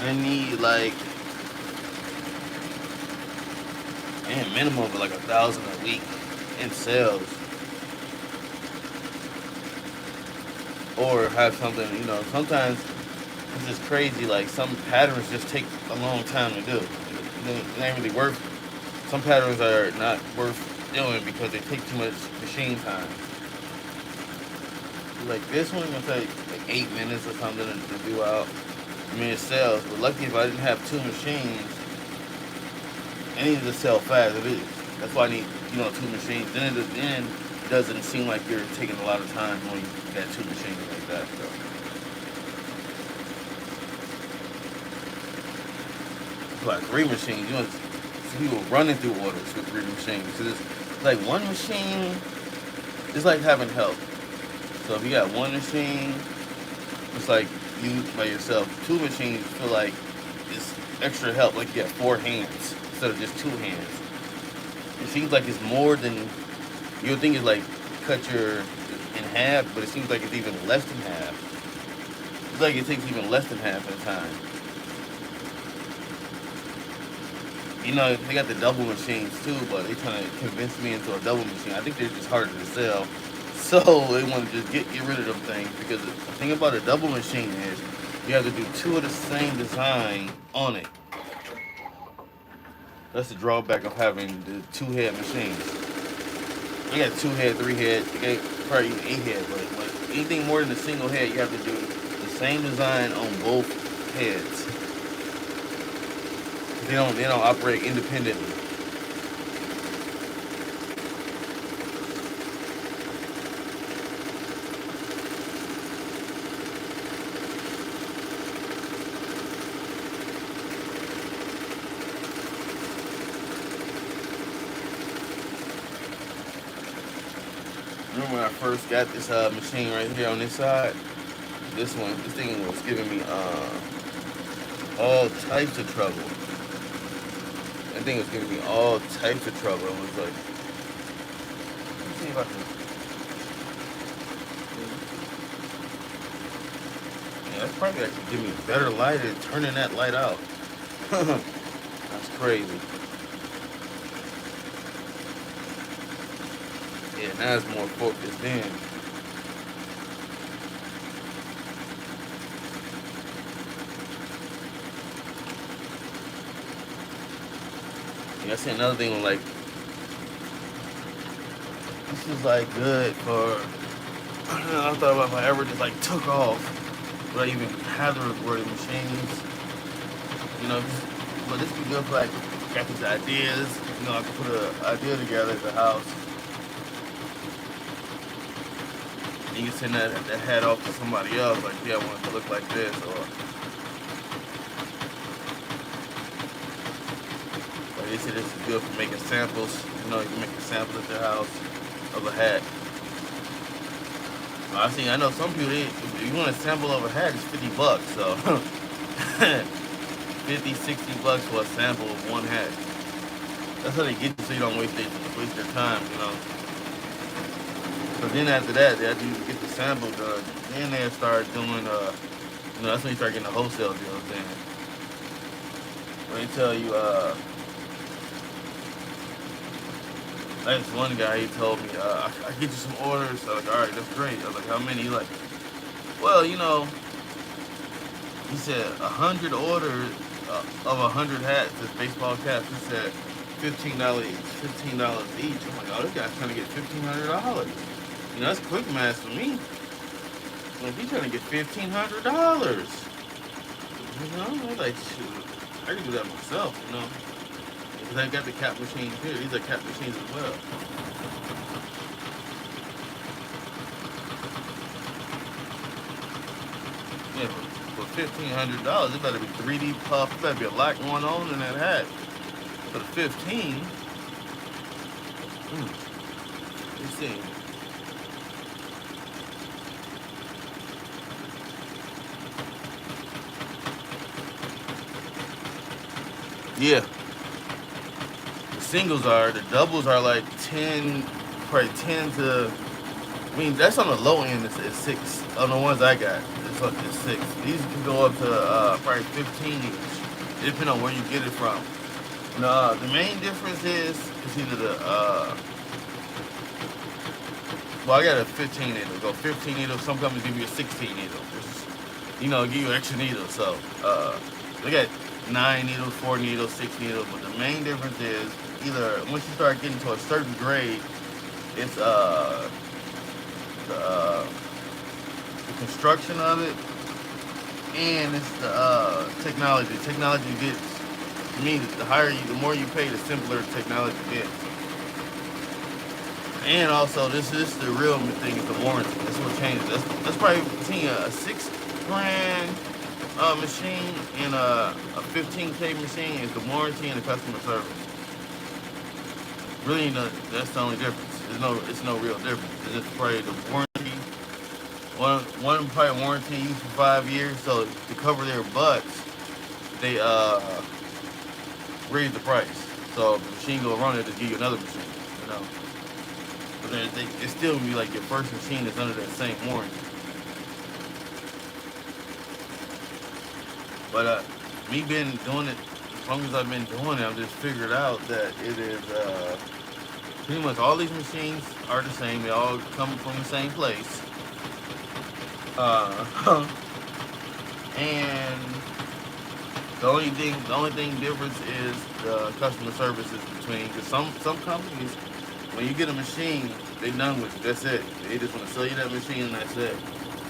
I need like, minimum of like 1,000 a week in sales, or have something. Sometimes it's just crazy. Like some patterns just take a long time to do. It ain't really worth. Some patterns are not worth doing because they take too much machine time. Like this one gonna take like 8 minutes or something to do out. It sells. But lucky if I didn't have 2 machines, I needed to sell fast. That's why I need 2 machines. Then it doesn't seem like you're taking a lot of time when you got 2 machines like that. So. It's like 3 machines. People running through orders with 3 machines. So it's like 1 machine. It's like having help. So if you got 1 machine, it's like you by yourself. 2 machines feel like it's extra help, like you got 4 hands instead of just 2 hands. It seems like it's more than you would think. It's like cut in half, but it seems like it's even less than half. It's like it takes even less than half of the time. They got the double machines too, but they trying to convince me into a double machine. I think they're just harder to sell. So they want to just get rid of them things, because the thing about a double machine is you have to do 2 of the same design on it. That's the drawback of having the 2-head machines. You got 2 head, 3 head, you got probably even 8 head, but anything more than a single head, you have to do the same design on both heads. They don't operate independently. Remember when I first got this machine right here on this side? This thing was giving me all types of trouble. That thing was giving me all types of trouble. It was like, let me see if I can. Yeah, that's probably actually giving me better light than turning that light out. That's crazy. Yeah, now it's more focused in. Yeah, I see another thing like, this is like good for, I thought about if I ever just like took off But I even have the recording machines. You know, but this be good for like got these ideas. You know, I can put an idea together at the house. And you can send that hat off to somebody else. Like, yeah, I want it to look like this, or they say this is good for making samples. You know, you can make a sample at their house of a hat. I know some people, if you want a sample of a hat, it's $50. So, 50, $60 for a sample of one hat. That's how they get you so you don't waste their time, you know. But then after that, after you get the sample done, then they start doing, you know, that's when you start getting the wholesale deals then. When they tell you, like this one guy, he told me, I get you some orders. So I was like, all right, that's great. I was like, how many? He's like, well, you know, he said 100 orders of 100 hats, this baseball caps. He said $15 each, $15 each. I'm like, oh, this guy's trying to get $1,500. You know, that's quick math for me. Like, he's trying to get $1,500. You know, I was like, shoot, I can do that myself, you know. Because I got the cap machines here. These are cap machines as well. Yeah, for $1,500, it better be 3D puff. It better be a lot going on in that hat. For the 15, let's see. Yeah. Singles are, the doubles are like 10, probably 10 to, I mean, that's on the low end, it's 6. On the ones I got, it's 6. These can go up to probably 15 each, depending on where you get it from. No, the main difference is, it's either the, well, I got a 15 needle, go 15 needle, some companies give you a 16 needle, you know, give you extra needles, so, they got 9 needles, 4 needles, 6 needles, but the main difference is, either once you start getting to a certain grade, it's the construction of it, and it's the technology. Technology gets, to me, the higher you, the more you pay, the simpler technology gets. And also, this is the real thing, is the warranty. That's what changes. That's probably between a $6,000 machine and a $15K machine is the warranty and the customer service. Really, that's the only difference. It's no real difference. It's just probably the warranty. One probably warranty you for 5 years, so to cover their butts, they raise the price. So if the machine go wrong, they just give you another machine, you know. But it still be like your first machine is under that same warranty. But me been doing it, as long as I've been doing it, I've just figured out that it is pretty much all these machines are the same. They all come from the same place. And the only thing difference is the customer services between. Because some companies, when you get a machine, they done with it. That's it. They just want to sell you that machine and that's it.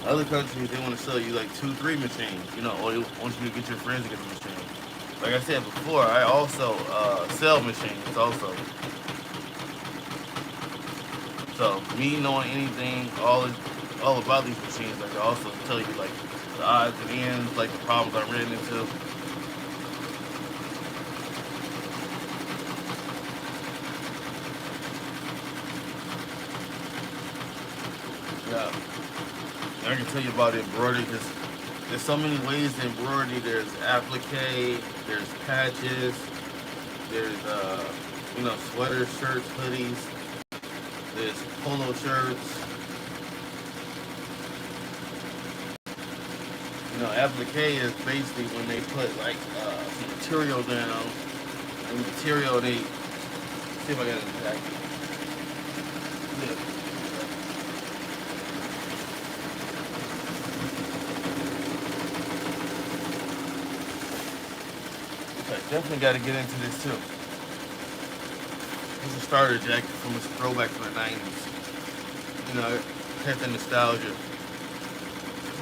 Other countries, they want to sell you like 2, 3 machines, you know, or they want you to get your friends to get a machine. Like I said before, I also sell machines also. So me knowing anything, all about these machines, I can also tell you like the odds and ends, like the problems I ran into. Yeah. I can tell you about embroidery because there's so many ways to embroidery. There's applique, there's patches, there's you know, sweaters, shirts, hoodies, there's polo shirts. You know, applique is basically when they put like some material down, and the material they see if I got it exactly. Yeah. Definitely got to get into this too. It's a starter jacket from a throwback from the 90s. You know, had the nostalgia.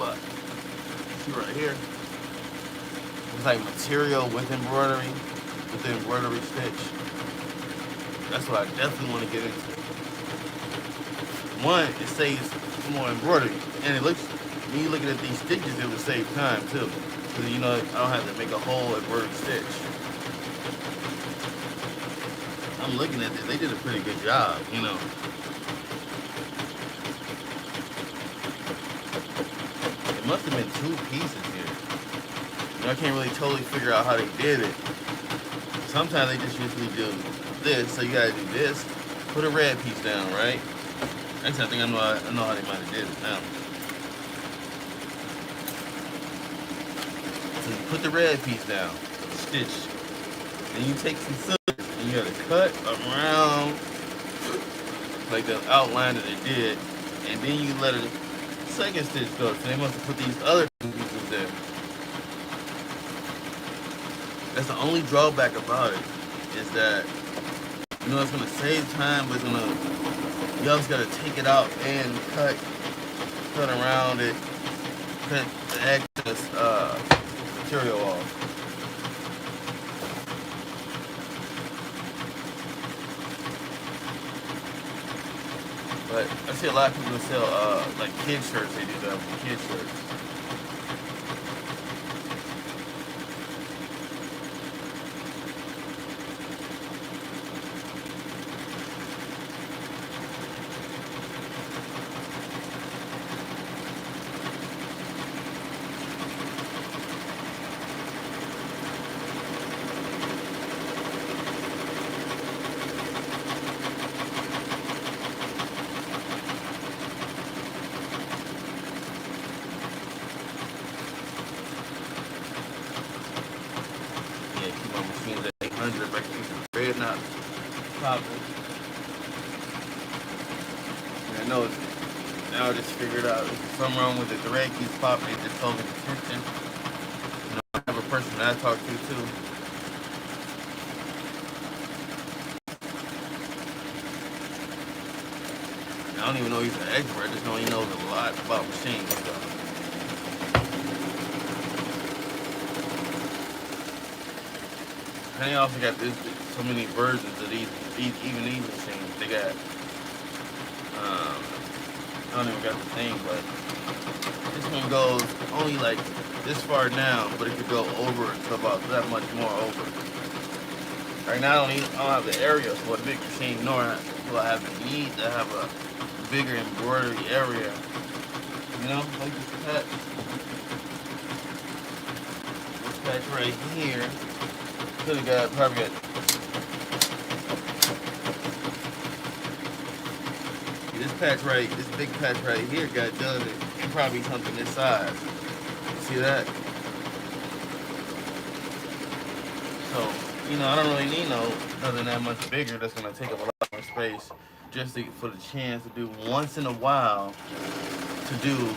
But See right here? It's like material with embroidery, stitch. That's what I definitely want to get into. One, it saves more embroidery, and it looks. Me looking at these stitches, it would save time too, because you know I don't have to make a whole embroidered stitch. I'm looking at this; they did a pretty good job, you know. It must have been two pieces here. You know, I can't really totally figure out how they did it. Sometimes they just usually do this, so you gotta do this. Put a red piece down, right? Actually, I think I know how they might have did it now. So you put the red piece down, stitch, and you take some scissors and you gotta cut around like the outline that it did, and then you let a second stitch go. So they must have put these other pieces there. That's the only drawback about it, is that you know it's gonna save time, but it's gonna you always gotta take it out and cut around it, cut the excess material off. But I see a lot of people that sell like kid shirts. They do that for kid shirts. Yeah, keep my machines at 800, but keep the thread not popping. And I know now I just figured out there's something wrong with the thread keeps popping. It just told me the tension. You know, I have a person that I talk to too. I don't even know he's an expert. I just know he knows a lot about machine stuff. And they also got so many versions of even these machines. They got, I don't even got the thing, but this one goes only like this far down, but it could go over to about that much more over. Right now, I don't have the area for a big machine, nor do I have the need to have a bigger embroidery area. You know, like this patch right here. Could have got probably got this big patch right here got done in probably something this size. See that? So, you know, I don't really need nothing that much bigger that's gonna take up a lot more space just for the chance to do once in a while to do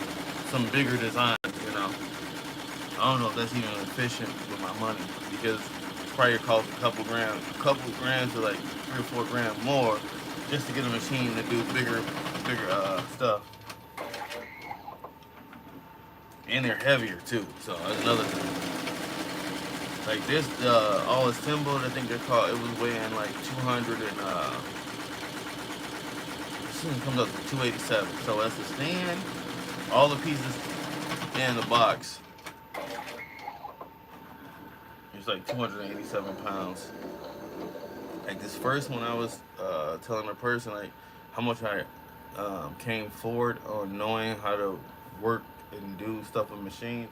some bigger designs, you know. I don't know if that's even efficient with my money, because probably cost a couple grand to like 3 or 4 grand more just to get a machine to do bigger stuff. And they're heavier too, so that's another thing. Like this, all assembled, I think they're called. It was weighing like 200 and this one comes up to 287. So that's the stand, all the pieces, and the box. It's like 287 pounds. Like this first one, I was telling the person like how much I came forward on knowing how to work and do stuff with machines.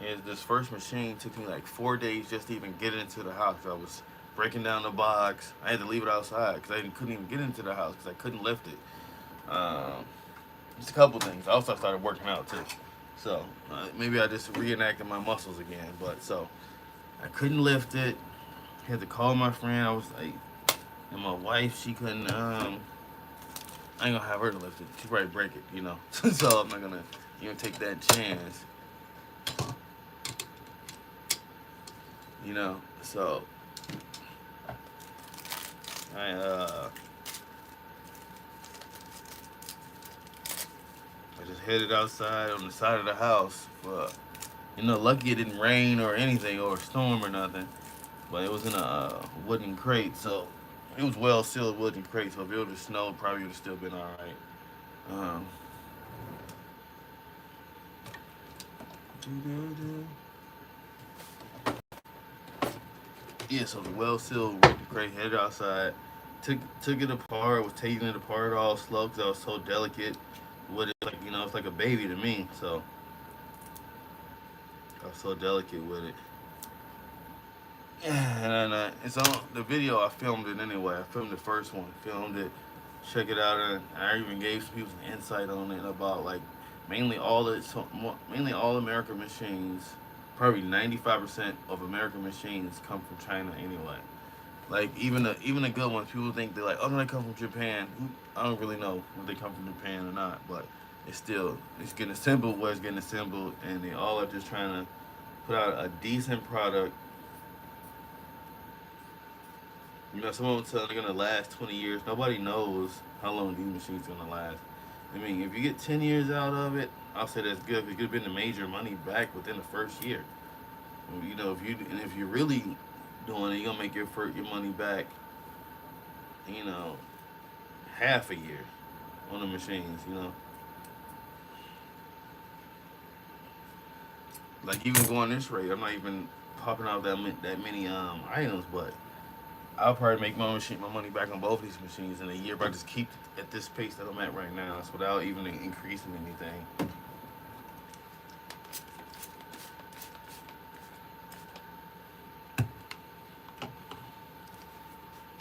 Is this first machine took me like 4 days just to even get into the house. I was breaking down the box. I had to leave it outside because I couldn't even get into the house because I couldn't lift it. Just a couple things. Also, I started working out too. So maybe I just reenacted my muscles again. But so I couldn't lift it. Had to call my friend. I was like, and my wife, she couldn't. I ain't gonna have her to lift it. She'd probably break it, you know. So I'm not gonna even take that chance. You know, so I just headed outside on the side of the house for You know, lucky it didn't rain or anything or storm or nothing. But it was in a wooden crate, so it was well sealed wooden crate. So if it would have snowed, probably would have still been all right. Um, yeah, so the well sealed wooden crate headed outside. Took it apart. Was taking it apart all slow because I was so delicate. With it, like it's like a baby to me. So I was so delicate with it. And it's on the video. I filmed it anyway. I filmed the first one. Filmed it. Check it out, and I even gave some people some insight on it about like mainly all American machines. Probably 95% of American machines come from China anyway. Like even the good ones, people think they're like, oh no, they come from Japan. I don't really know if they come from Japan or not, but it's getting assembled where it's getting assembled, and they all are just trying to put out a decent product. Someone will tell they're gonna last 20 years. Nobody knows how long these machines are gonna last. I mean, if you get 10 years out of it, I'll say that's good. It could have been the major money back within the first year. If you're really doing it, you're gonna make your money back. You know, half a year on the machines. Like even going this rate, I'm not even popping out that many items, but I'll probably make my money back on both of these machines in a year if I just keep at this pace that I'm at right now. That's without even increasing anything.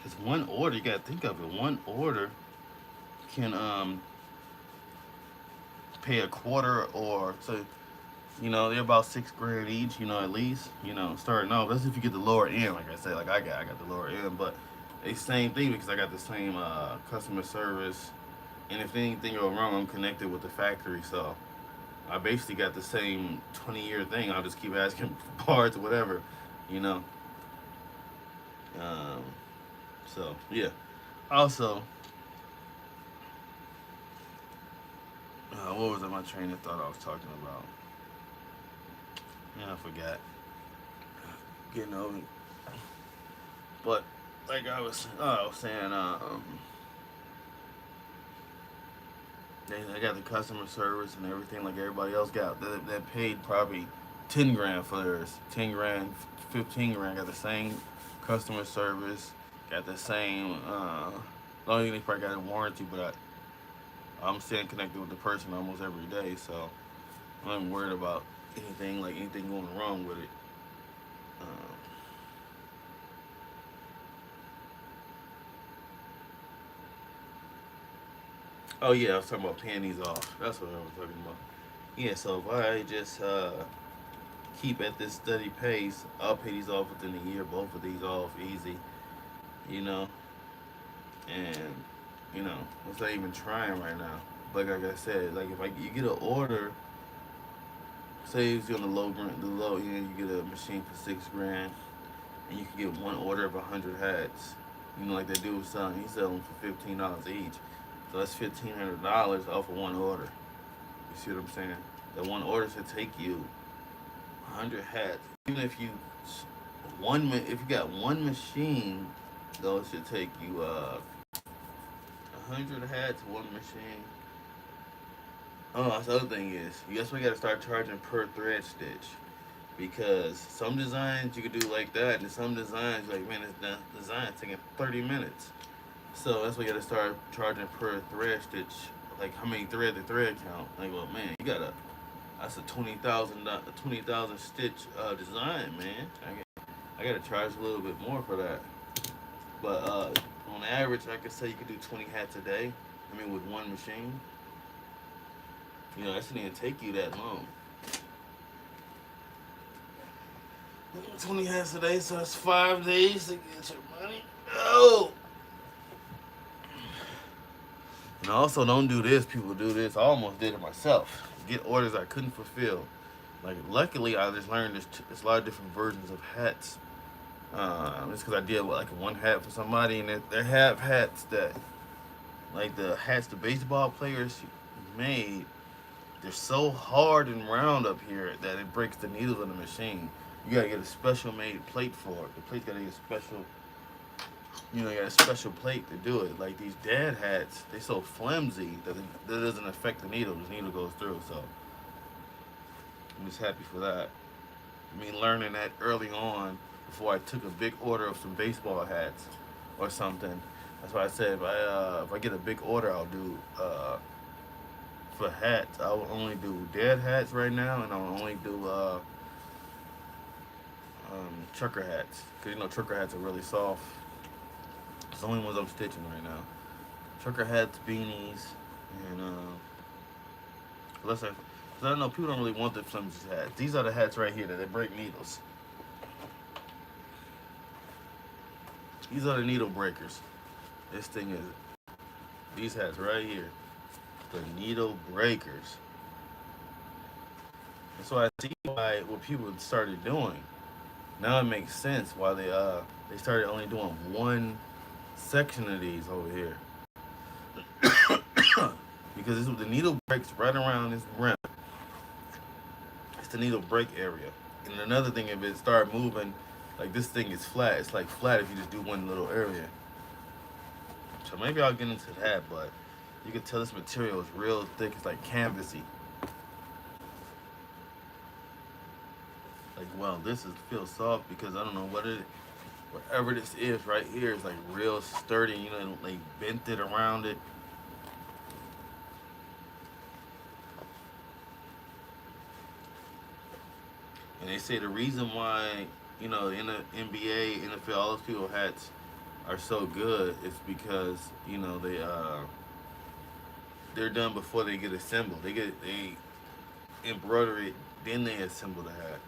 Cause one order, you gotta think of it. One order can pay a quarter or so. They're about 6 grand each. At least. Starting off. That's if you get the lower end. Like I said, like I got the lower end, but it's same thing because I got the same customer service. And if anything go wrong, I'm connected with the factory, so I basically got the same 20-year thing. I'll just keep asking for parts or whatever, you know. Um, so yeah. Also, what was my train of thought I was talking about? Yeah, I forgot. Getting over it. But like I was saying, they got the customer service and everything like everybody else got. They paid probably 10 grand for theirs. 10 grand, 15 grand. Got the same customer service. Got the same. The only thing they probably got a warranty, but I'm staying connected with the person almost every day, so I'm not worried about anything going wrong with it. Um, oh yeah, I was talking about paying these off. That's what I was talking about. Yeah, so if I just keep at this steady pace, I'll pay these off within a year. Both of these off easy, you know, and it's not even trying right now. Like I said, like if you get an order, say it's on the low end, you get a machine for 6 grand, and you can get one order of 100 hats. Like that dude was selling, he's selling for $15 each. So that's $1,500 off of one order. You see what I'm saying? That one order should take you 100 hats. Even if you got one machine, though, it should take you 100 hats, one machine. Oh, that's the other thing is, you guess we gotta start charging per thread stitch. Because some designs you could do like that, and some designs, like, man, this design taking 30 minutes. So that's why you gotta start charging per thread stitch. Like, how many thread the thread count. Like, well, man, that's a 20,000 stitch design, man. I gotta charge a little bit more for that. But on average, I could say you could do 20 hats a day. I mean, with one machine. That shouldn't even take you that long. 20 hats a day, so that's 5 days to get your money. Oh! And also, don't do this. People do this. I almost did it myself. Get orders I couldn't fulfill. Like, luckily, I just learned there's a lot of different versions of hats. Just because I did like one hat for somebody, and they have hats that, like the hats the baseball players made, they're so hard and round up here that it breaks the needles on the machine. You gotta get a special made plate for it. The plate's gotta get a special, you got a special plate to do it. Like these dad hats, they so flimsy that that doesn't affect the needle. The needle goes through, so I'm just happy for that. I mean, learning that early on before I took a big order of some baseball hats or something. That's why I said if I get a big order, I'll do for hats. I will only do dad hats right now, and I'll only do trucker hats. Cause trucker hats are really soft. It's the only ones I'm stitching right now. Trucker hats, beanies, and cause I know people don't really want the flimsy hats. These are the hats right here that they break needles. These are the needle breakers. This thing is these hats right here, the needle breakers. And so I see why what people started doing. Now it makes sense why they started only doing one section of these over here. Because the needle breaks right around this rim. It's the needle break area. And another thing, if it start moving, like this thing is flat. It's like flat if you just do one little area. So maybe I'll get into that, but you can tell this material is real thick. It's like canvasy. Like, well, this feels soft because I don't know whatever this is right here is like real sturdy. Like bent it around it. And they say the reason why, in the NBA, NFL, all those people hats are so good is because, they're done before they get assembled. They embroider it, then they assemble the hat.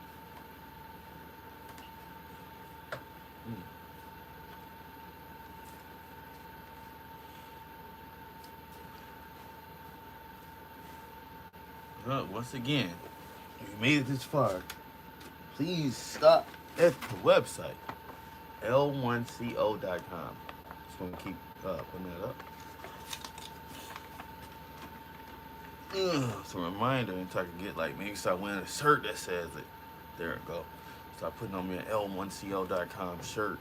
Once again, if you made it this far, please stop at the website, l1co.com. Just want to keep putting that up. It's a reminder until I can get maybe start wearing a shirt that says it. There it go. Start putting on me an l1co.com shirt,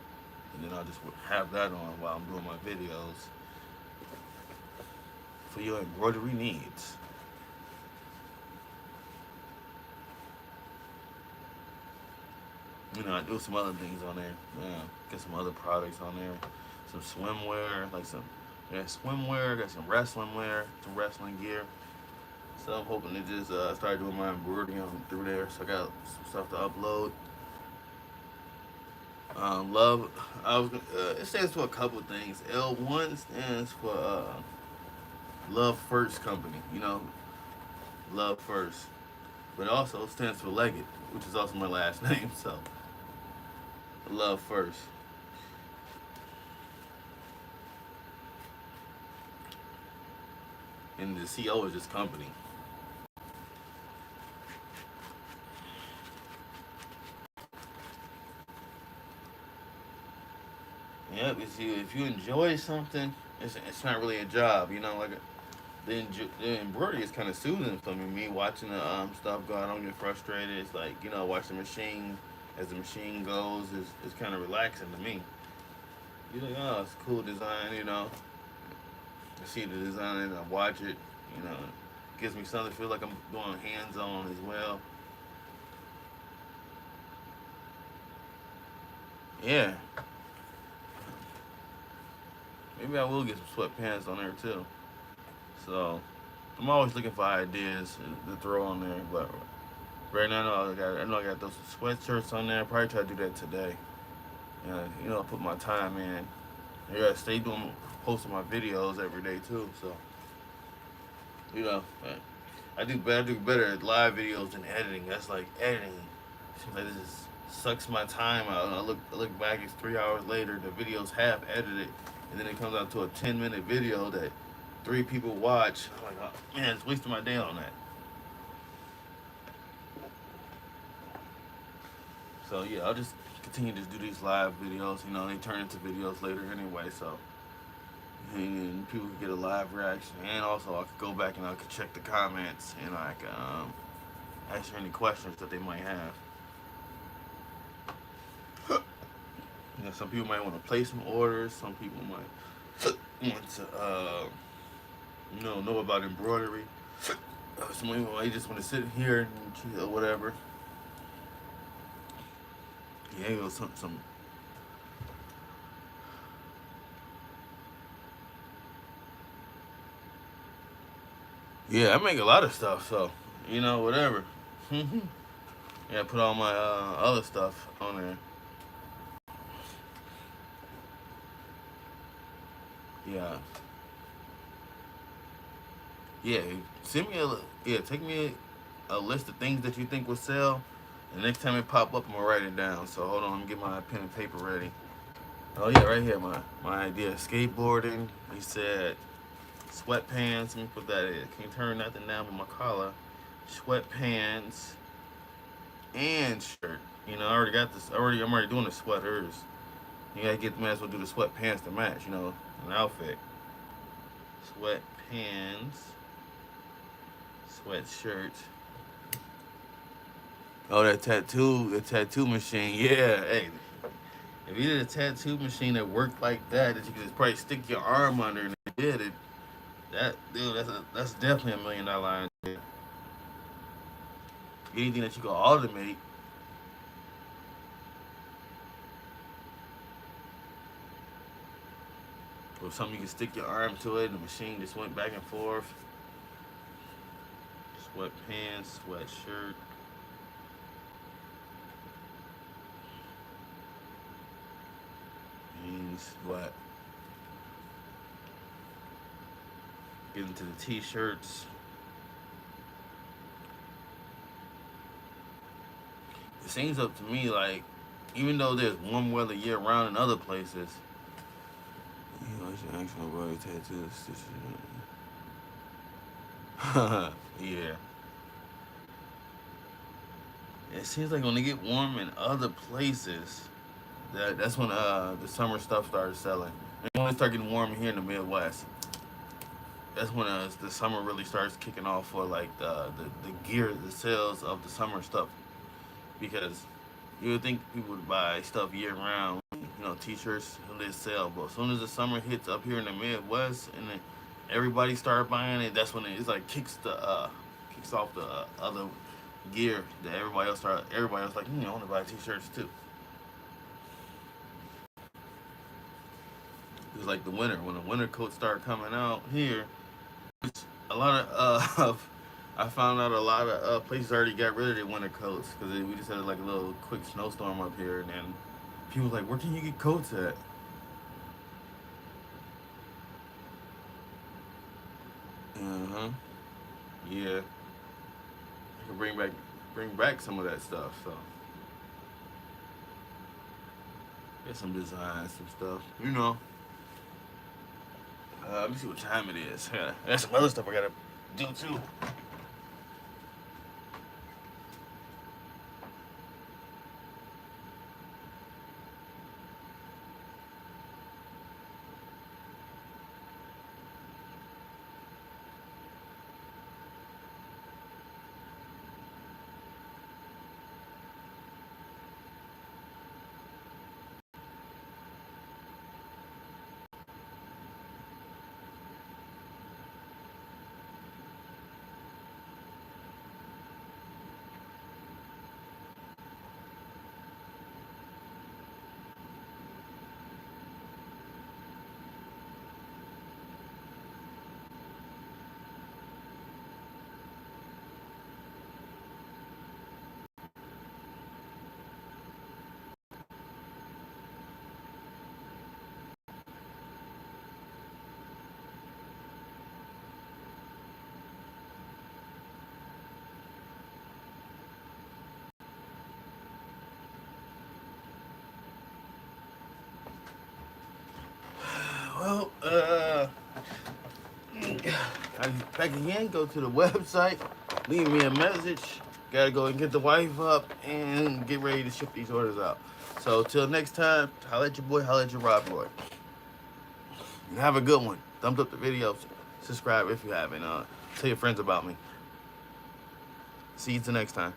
and then I'll just have that on while I'm doing my videos for your embroidery needs. I do some other things on there. Get some other products on there. Some swimwear, swimwear. Got some wrestling wear, some wrestling gear. So I'm hoping to just start doing my embroidery through there. So I got some stuff to upload. It stands for a couple of things. L1 stands for Love First Company. Love First. But it also stands for Leggett, which is also my last name. So Love First. And the CO is just company. Yep, if you enjoy something, it's not really a job, the embroidery is kind of soothing for me. Me watching the stuff go, I don't get frustrated. It's like watch the machine as the machine goes is kind of relaxing to me. You're like, oh, it's a cool design, I see the design and I watch it, it gives me something to feel like I'm doing hands-on as well. Yeah. Maybe I will get some sweatpants on there too. So I'm always looking for ideas to throw on there, but right now I know I got those sweatshirts on there. Probably try to do that today. I put my time in. I gotta stay posting my videos every day too. So I do better at live videos than editing. That's like editing. Seems like this just sucks my time out. I look back, it's 3 hours later. The video's half edited, and then it comes out to a 10-minute video that 3 people watch. I'm like, oh, man, it's wasting my day on that. So yeah, I'll just continue to do these live videos. They turn into videos later anyway. So and people could get a live reaction. And also, I could go back and I could check the comments and I could answer any questions that they might have. You know, some people might want to place some orders. Some people might want to, know about embroidery. Some people might just want to sit here and chill, whatever. Yeah, you know, some. Yeah, I make a lot of stuff, so whatever. Yeah, put all my other stuff on there. Yeah, yeah. Send me take me a list of things that you think will sell. The next time it pop up, I'm gonna write it down. So hold on, let me get my pen and paper ready. Oh yeah, right here, my idea. Skateboarding. He said sweatpants. Let me put that in. Can't turn nothing down with my collar. Sweatpants and shirt. I already got this. I'm already doing the sweaters. You gotta get the might as well do the sweatpants to match. An outfit. Sweatpants, sweatshirt. Oh, the tattoo machine. Yeah, hey, if you did a tattoo machine that worked like that you could just probably stick your arm under and it did it, that's definitely $1 million idea. Anything that you can automate. Or something you can stick your arm to it and the machine just went back and forth. Sweatpants, sweatshirt. Means what? Get into the t-shirts. It seems up to me like even though there's warm weather year round in other places, it's your actual body tattoo yeah. It seems like when they get warm in other places, that's when the summer stuff starts selling. And when it start getting warm here in the Midwest, that's when the summer really starts kicking off for like the gear, the sales of the summer stuff. Because you would think people would buy stuff year round, t-shirts and they sell. But as soon as the summer hits up here in the Midwest and then everybody start buying it, that's when it's like kicks off the other gear that everybody else like, I want to buy t-shirts too. It's like the winter when the winter coats start coming out here. A lot of I found out a lot of places already got rid of their winter coats because we just had like a little quick snowstorm up here, and then people was like, "Where can you get coats at?" Uh huh. Yeah. I can bring back some of that stuff. So get some designs, some stuff. Let me see what time it is. Yeah, there's some other stuff I gotta do too. Well, back again, go to the website, leave me a message. Gotta go and get the wife up and get ready to ship these orders out. So, till next time, holla at your boy, holla at your Rob Boy. And have a good one. Thumbs up the video. Subscribe if you haven't. Tell your friends about me. See you till next time.